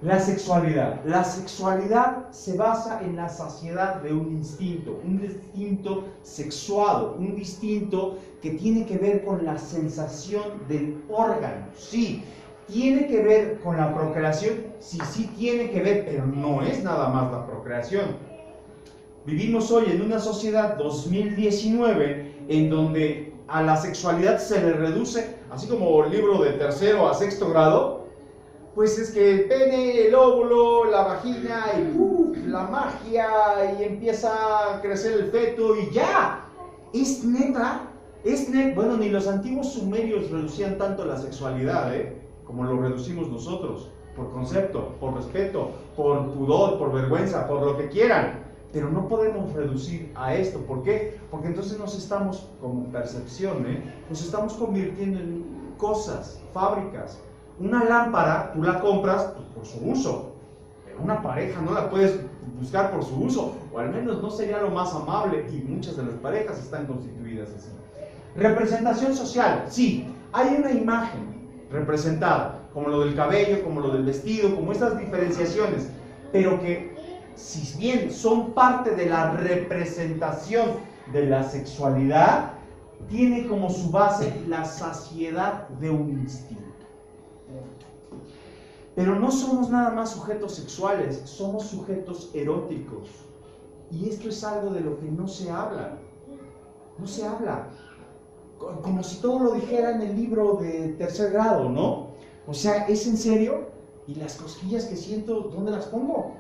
La sexualidad. La sexualidad se basa en la saciedad de un instinto sexuado, un instinto que tiene que ver con la sensación del órgano. Sí, tiene que ver con la procreación, sí tiene que ver, pero no es nada más la procreación. Vivimos hoy en una sociedad 2019 en donde a la sexualidad se le reduce, así como el libro de 3º a 6º grado, pues es que el pene, el óvulo, la vagina y la magia, y empieza a crecer el feto y ya. Es neta. Bueno, ni los antiguos sumerios reducían tanto la sexualidad, como lo reducimos nosotros, por concepto, por respeto, por pudor, por vergüenza, por lo que quieran. Pero no podemos reducir a esto. ¿Por qué? Porque entonces nos estamos, como percepción, nos estamos convirtiendo en cosas, fábricas. Una lámpara, tú la compras pues, por su uso, pero una pareja no la puedes buscar por su uso, o al menos no sería lo más amable, y muchas de las parejas están constituidas así. Representación social, sí, hay una imagen representada, como lo del cabello, como lo del vestido, como estas diferenciaciones, pero que si bien son parte de la representación de la sexualidad, tiene como su base la saciedad de un instinto. Pero no somos nada más sujetos sexuales, somos sujetos eróticos. Y esto es algo de lo que no se habla. No se habla. Como si todo lo dijera en el libro de 3er grado, ¿no? O sea, ¿es en serio? ¿Y las cosquillas que siento, dónde las pongo?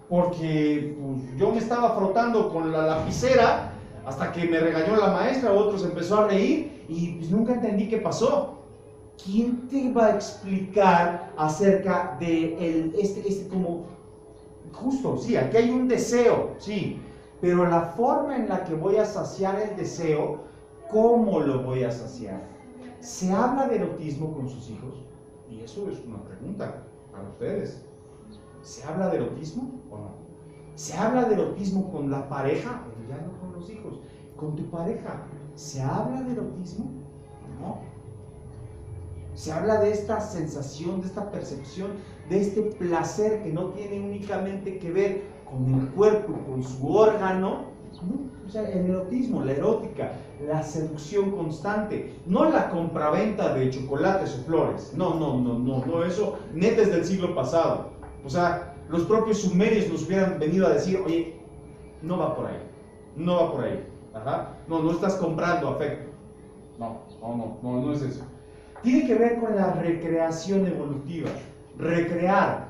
Porque pues, yo me estaba frotando con la lapicera hasta que me regañó la maestra, otros empezó a reír y pues nunca entendí qué pasó. ¿Quién te va a explicar acerca de como justo, sí, aquí hay un deseo, sí, pero la forma en la que voy a saciar el deseo, ¿cómo lo voy a saciar? ¿Se habla de erotismo con sus hijos? Y eso es una pregunta para ustedes. ¿Se habla de erotismo o no? ¿Se habla de erotismo con la pareja? Pero ya no con los hijos. ¿Con tu pareja se habla de erotismo? No. Se habla de esta sensación, de esta percepción, de este placer que no tiene únicamente que ver con el cuerpo, con su órgano, ¿no? O sea, el erotismo, la erótica, la seducción constante, no la compraventa de chocolates o flores, no, eso neta es del siglo pasado. O sea, los propios sumerios nos hubieran venido a decir, oye, no va por ahí, ajá, no estás comprando afecto, no es eso. Tiene que ver con la recreación evolutiva, recrear.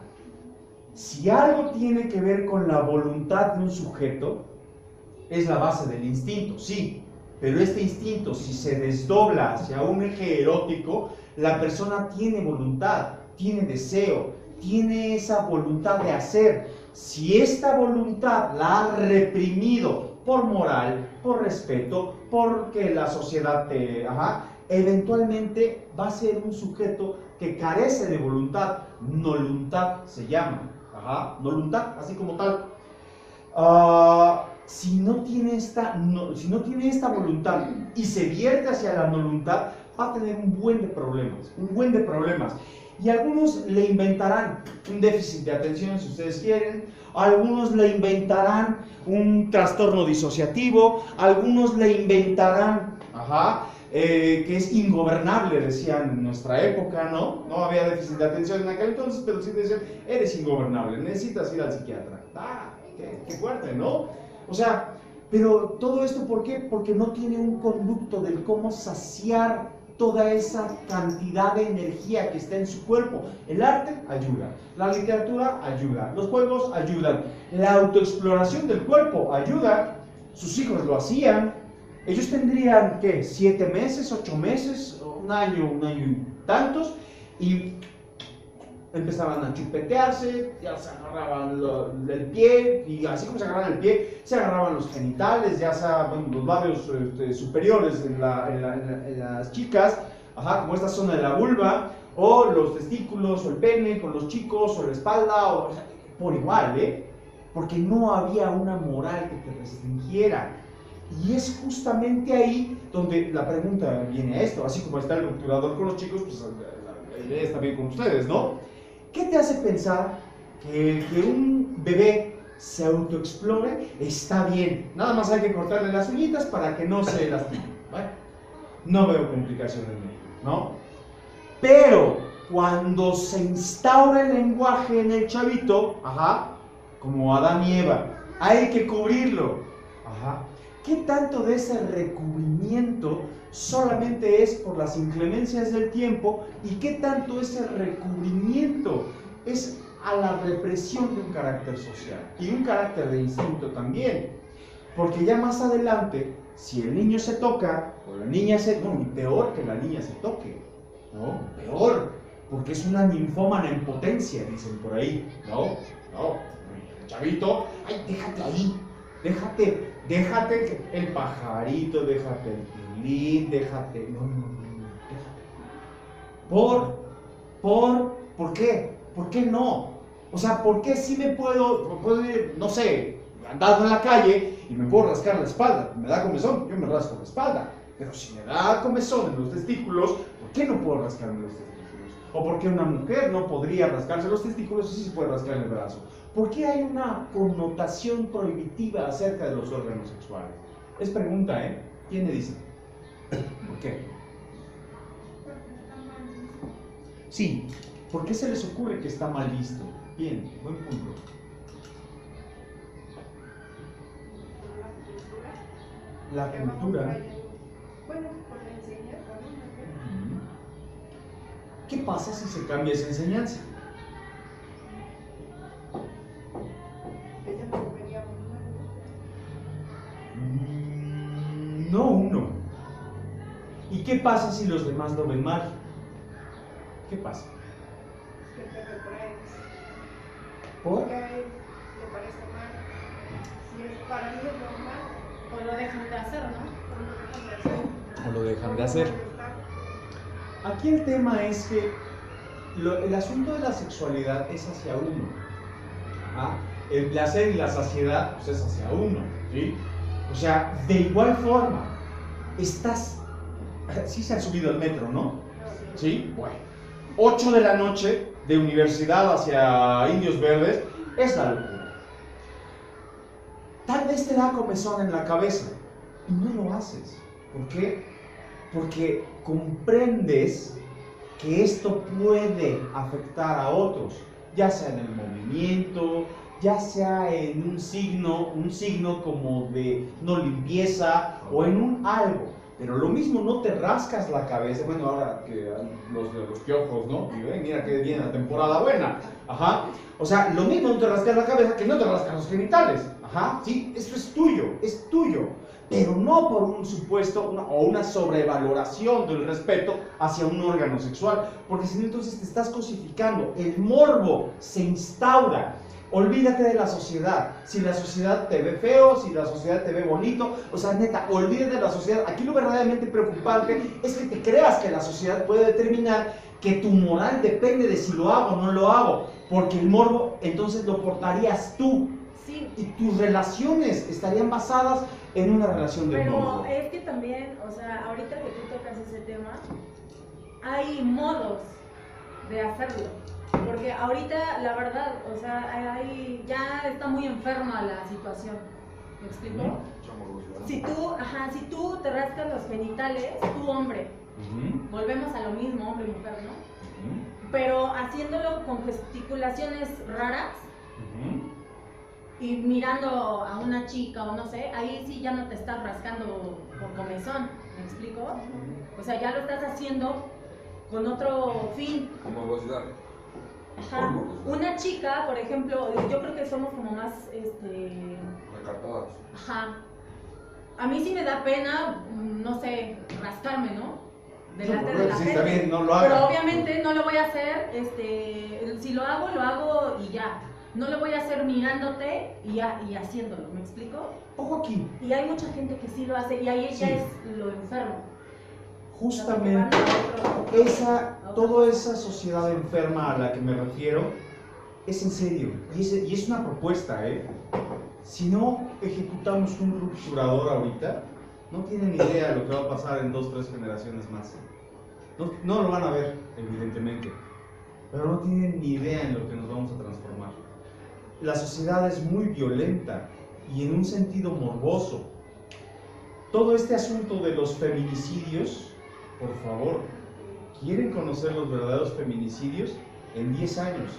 Si algo tiene que ver con la voluntad de un sujeto, es la base del instinto, sí, pero este instinto, si se desdobla hacia un eje erótico, la persona tiene voluntad, tiene deseo, tiene esa voluntad de hacer. Si esta voluntad la ha reprimido por moral, por respeto, porque la sociedad eventualmente va a ser un sujeto que carece de voluntad. Noluntad se llama. Noluntad, así como tal. si no tiene esta voluntad y se vierte hacia la voluntad, va a tener un buen de problemas. Y algunos le inventarán un déficit de atención, si ustedes quieren, algunos le inventarán un trastorno disociativo, algunos le inventarán, que es ingobernable, decían en nuestra época, ¿no? No había déficit de atención en aquel entonces, pero sí decían, eres ingobernable, necesitas ir al psiquiatra. Qué fuerte, ¿no? O sea, pero todo esto, ¿por qué? Porque no tiene un conducto del cómo saciar toda esa cantidad de energía que está en su cuerpo. El arte ayuda, la literatura ayuda, los juegos ayudan, la autoexploración del cuerpo ayuda. Sus hijos lo hacían. Ellos tendrían, ¿qué? 7 meses, 8 meses, un año y tantos, y empezaban a chupetearse, ya se agarraban el pie, y así como se agarraban el pie, se agarraban los genitales, ya sea, bueno, los labios superiores en las chicas, como esta zona de la vulva, o los testículos, o el pene con los chicos, o la espalda, o sea, por igual, porque no había una moral que te restringiera. Y es justamente ahí donde la pregunta viene a esto, así como está el rupturador con los chicos, pues la idea está bien con ustedes, ¿no? ¿Qué te hace pensar que un bebé se autoexplore está bien? Nada más hay que cortarle las uñitas para que no se lastime, ¿vale? No veo complicaciones en ello, ¿no? Pero cuando se instaura el lenguaje en el chavito, como Adán y Eva, hay que cubrirlo, ¿Qué tanto de ese recubrimiento solamente es por las inclemencias del tiempo y qué tanto ese recubrimiento es a la represión de un carácter social y un carácter de instinto también? Porque ya más adelante, si el niño se toca o la niña y peor que la niña se toque, ¿no? Peor, porque es una ninfómana en potencia, dicen por ahí, ¿no? Chavito, ay, déjate ahí. Déjate el pajarito, déjate el pilín, déjate. ¿Por qué? ¿Por qué no? O sea, ¿por qué sí me puedo ir, no sé, andando en la calle y me puedo rascar la espalda? Me da comezón, yo me rasco la espalda. Pero si me da comezón en los testículos, ¿por qué no puedo rascarme los testículos? ¿O por qué una mujer no podría rascarse los testículos y sí se puede rascar el brazo? ¿Por qué hay una connotación prohibitiva acerca de los órganos sexuales? Es pregunta, ¿Quién me dice? ¿Por qué? Sí, ¿por qué se les ocurre que está mal visto? Bien, buen punto. La cultura. Bueno, por la enseñanza, ¿no? ¿Qué pasa si se cambia esa enseñanza? No uno. ¿Y qué pasa si los demás lo ven mal? ¿Qué pasa? Que te retraes. ¿Por? Que a él le parece mal. Si es para mí es normal. O lo dejan de hacer, ¿no? O lo dejan de hacer. Aquí el tema es que el asunto de la sexualidad es hacia uno. El placer y la saciedad pues es hacia uno, ¿sí? O sea, de igual forma, sí se han subido al metro, ¿no? ¿Sí? Bueno, 8 de la noche de universidad hacia Indios Verdes es la locura. Tal vez te da comezón en la cabeza y no lo haces. ¿Por qué? Porque comprendes que esto puede afectar a otros, ya sea en el movimiento, ya sea en un signo como de no limpieza o en un algo. Pero lo mismo no te rascas la cabeza, bueno, ahora que los de los piojos, ¿no? Y mira que viene la temporada buena, o sea, lo mismo no te rascas la cabeza que no te rascas los genitales, sí, eso es tuyo, pero no por un supuesto o una sobrevaloración del respeto hacia un órgano sexual, porque si no entonces te estás cosificando, el morbo se instaura. Olvídate de la sociedad, si la sociedad te ve feo, si la sociedad te ve bonito, o sea, neta, olvídate de la sociedad. Aquí lo verdaderamente preocupante es que te creas que la sociedad puede determinar que tu moral depende de si lo hago o no lo hago, porque el morbo entonces lo portarías tú Sí. Y tus relaciones estarían basadas en una relación de Pero morbo. es que también, o sea, ahorita que tú tocas ese tema, hay modos de hacerlo. Porque ahorita, la verdad, o sea, ya está muy enferma la situación. ¿Me explico? Si tú te rascas los genitales, tú hombre, volvemos a lo mismo, hombre y mujer, ¿no? Pero haciéndolo con gesticulaciones raras y mirando a una chica o no sé, ahí sí ya no te estás rascando por comezón, ¿me explico? O sea, ya lo estás haciendo con otro fin. Como morbosidad. Ajá. Una chica, por ejemplo, yo creo que somos como más, Recatadas. ajá. A mí sí me da pena, no sé, rascarme, ¿no? Delante de la Sí, gente. está bien, no lo hagas. Pero obviamente no lo voy a hacer, si lo hago y ya. No lo voy a hacer mirándote y haciéndolo, ¿me explico? Ojo aquí, Y hay mucha gente que sí lo hace y ahí ya Sí. es lo enfermo. justamente toda esa sociedad enferma a la que me refiero es en serio y es una propuesta, ¿eh? Si no ejecutamos un rupturador ahorita, no tienen idea de lo que va a pasar en 2 o 3 generaciones más. No lo van a ver, evidentemente, pero no tienen ni idea en lo que nos vamos a transformar. La sociedad es muy violenta y en un sentido morboso. Todo este asunto de los feminicidios, por favor, ¿quieren conocer los verdaderos feminicidios? En 10 años,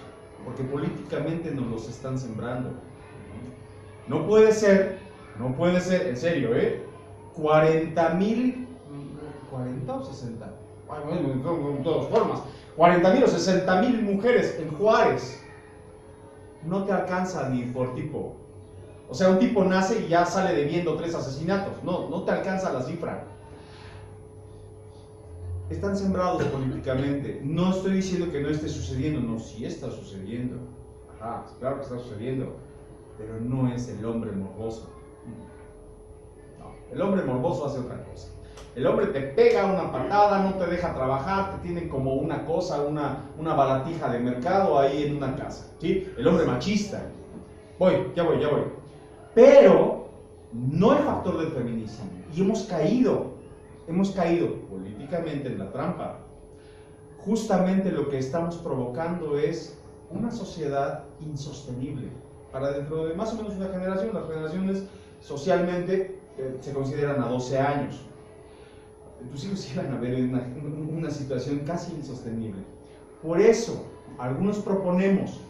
porque políticamente nos los están sembrando. No puede ser, en serio, 40,000, 40 o 60, de todas formas, 40,000 o 60,000 mujeres en Juárez. No te alcanza ni por tipo. O sea, un tipo nace y ya sale debiendo 3 asesinatos. No te alcanza la cifra. Están sembrados políticamente. No estoy diciendo que no esté sucediendo. No, sí está sucediendo. Ajá, claro que está sucediendo. Pero no es el hombre morboso. No, el hombre morboso hace otra cosa. El hombre te pega una patada, no te deja trabajar, te tienen como una cosa, una baratija de mercado ahí en una casa, ¿sí? El hombre machista. Ya voy. Pero no el factor del feminicidio. Y hemos caído políticamente en la trampa. Justamente lo que estamos provocando es una sociedad insostenible. Para dentro de más o menos una generación, las generaciones socialmente se consideran a 12 años. Tus hijos iban a ver una situación casi insostenible. Por eso, algunos proponemos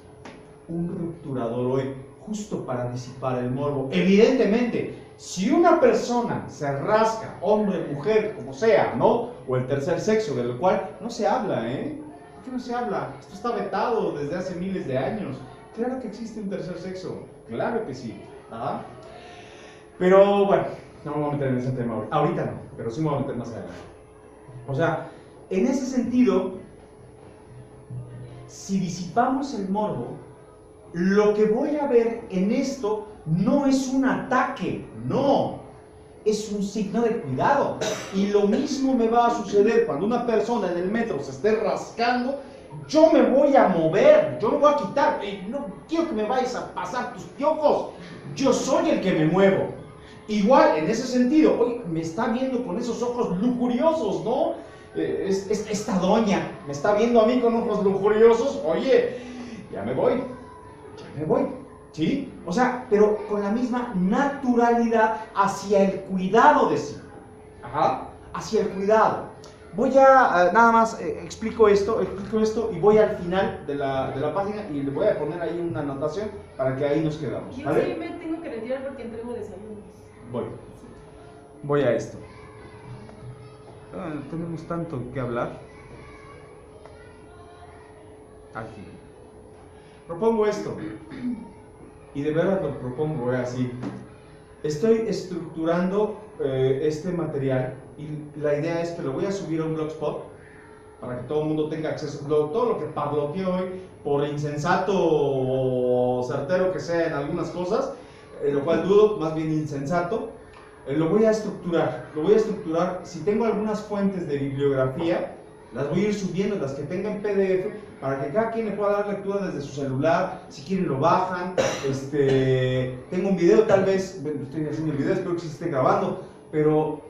un rupturador hoy, justo para disipar el morbo. Evidentemente, si una persona se rasca, hombre, mujer, como sea, ¿no? O el tercer sexo, de lo cual no se habla, ¿Por qué no se habla? Esto está vetado desde hace miles de años. Claro que existe un tercer sexo, claro que sí. ¿Ah? Pero bueno, no me voy a meter en ese tema ahorita no, pero sí me voy a meter más adelante. O sea, en ese sentido, si disipamos el morbo, lo que voy a ver en esto no es un ataque, no, es un signo de cuidado. Y lo mismo me va a suceder cuando una persona en el metro se esté rascando. Yo me voy a mover, yo me voy a quitar, no quiero que me vayas a pasar tus piojos, yo soy el que me muevo. Igual, en ese sentido, oye, me está viendo con esos ojos lujuriosos, ¿no? Esta doña me está viendo a mí con ojos lujuriosos, oye, ya me voy, ¿sí? O sea, pero con la misma naturalidad hacia el cuidado de sí. Ajá, hacia el cuidado. Voy a, nada más, explico esto y voy al final de la página y le voy a poner ahí una anotación para que ahí nos quedamos. Yo ¿Vale? sí me tengo que retirar porque entrego desayunos. Voy a esto. Tenemos tanto que hablar. Aquí. Propongo esto. Y de verdad lo propongo así. Estoy estructurando este material y la idea es que lo voy a subir a un blogspot para que todo el mundo tenga acceso. Todo lo que pabloteé hoy, por insensato o certero que sea en algunas cosas, lo cual dudo, más bien insensato, lo voy a estructurar. Si tengo algunas fuentes de bibliografía, Las voy a ir subiendo, las que tengan PDF, para que cada quien le pueda dar lectura desde su celular. Si quieren lo bajan. Tengo un video, tal vez, bueno, estoy haciendo el video, espero que se esté grabando, pero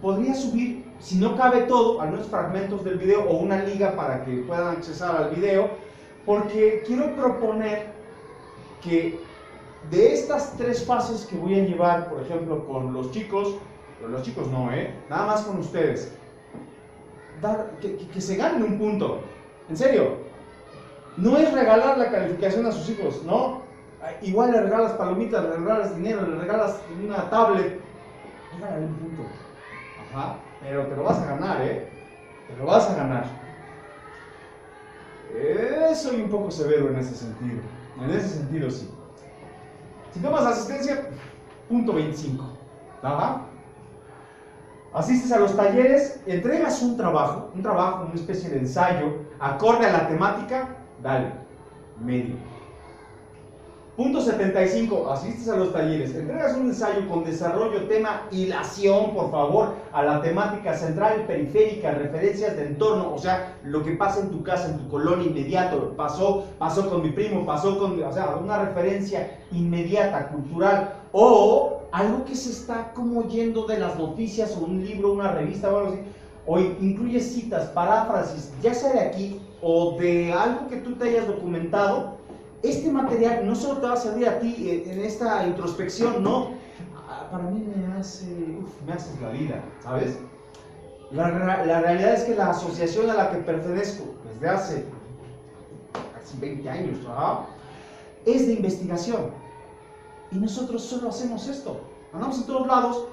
podría subir, si no cabe todo, algunos fragmentos del video o una liga para que puedan accesar al video, porque quiero proponer que de estas 3 fases que voy a llevar, por ejemplo, con los chicos, pero los chicos no, nada más con ustedes, que se ganen un punto, en serio, no es regalar la calificación a sus hijos, no, igual le regalas palomitas, le regalas dinero, le regalas una tablet, regálale un punto, ajá, pero te lo vas a ganar, te lo vas a ganar. Soy un poco severo en ese sentido sí. Si tomas asistencia, punto 25, ajá. Asistes a los talleres, entregas un trabajo, una especie de ensayo, acorde a la temática, dale, medio. Punto 75, asistes a los talleres, entregas un ensayo con desarrollo, tema, hilación, por favor, a la temática central, periférica, referencias de entorno, o sea, lo que pasa en tu casa, en tu colonia inmediato, pasó con mi primo, o sea, una referencia inmediata, cultural, o algo que se está como yendo de las noticias, o un libro, una revista, o algo así, o incluye citas, paráfrasis, ya sea de aquí, o de algo que tú te hayas documentado. Este material no solo te va a servir a ti en esta introspección, no, para mí me haces la vida, ¿sabes? La realidad es que la asociación a la que pertenezco desde hace casi 20 años, es de investigación. Y nosotros solo hacemos esto, andamos en todos lados,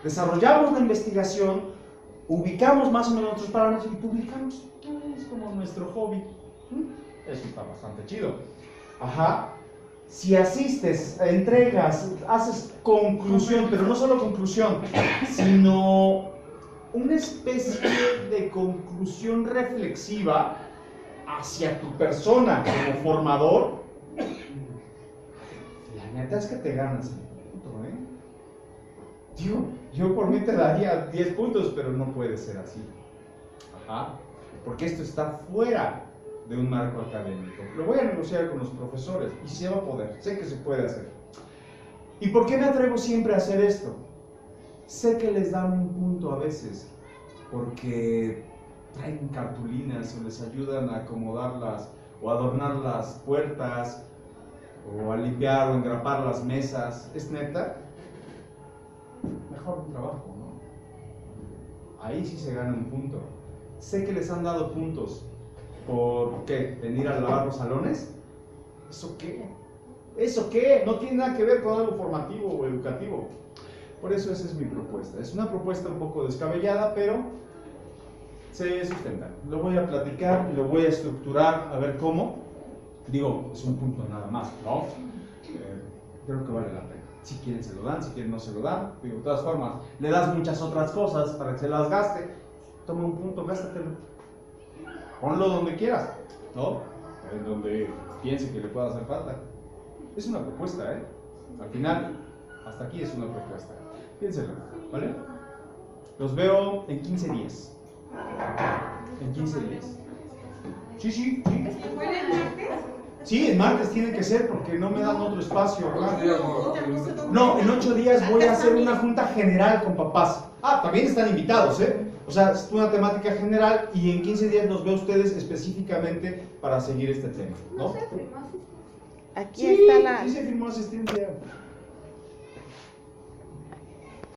desarrollamos la investigación, ubicamos más o menos nuestros parámetros y publicamos. Es como nuestro hobby. Eso está bastante chido. Ajá. Si asistes, entregas, haces conclusión, pero no solo conclusión, sino una especie de conclusión reflexiva hacia tu persona como formador, la neta es que te ganas el punto, Yo por mí te daría 10 puntos, pero no puede ser así. Ajá. Porque esto está fuera de un marco académico. Lo voy a negociar con los profesores y se va a poder, sé que se puede hacer. ¿Y por qué me atrevo siempre a hacer esto? Sé que les dan un punto a veces, porque traen cartulinas o les ayudan a acomodarlas o adornar las puertas o a limpiar o engrapar las mesas. ¿Es neta? Mejor un trabajo, ¿no? Ahí sí se gana un punto. Sé que les han dado puntos ¿por qué? ¿Venir a lavar los salones? ¿Eso qué? ¿Eso qué? No tiene nada que ver con algo formativo o educativo. Por eso esa es mi propuesta. Es una propuesta un poco descabellada, pero se sustenta. Lo voy a platicar, lo voy a estructurar, a ver cómo. Digo, es un punto nada más, ¿no? Creo que vale la pena. Si quieren se lo dan, si quieren no se lo dan. Digo, de todas formas, le das muchas otras cosas para que se las gaste. Toma un punto, gástatelo. Ponlo donde quieras, ¿no? En donde piense que le pueda hacer falta. Es una propuesta, Al final, hasta aquí es una propuesta. Piénselo, ¿vale? Los veo en 15 días. En 15 días. Sí. ¿Puede el martes? Sí, el martes tiene que ser porque no me dan otro espacio, ¿verdad? No, en 8 días voy a hacer una junta general con papás. También están invitados, O sea, es una temática general y en 15 días los veo a ustedes específicamente para seguir este tema, ¿no? No se firmó asistencia. Aquí está la... Sí se firmó asistencia.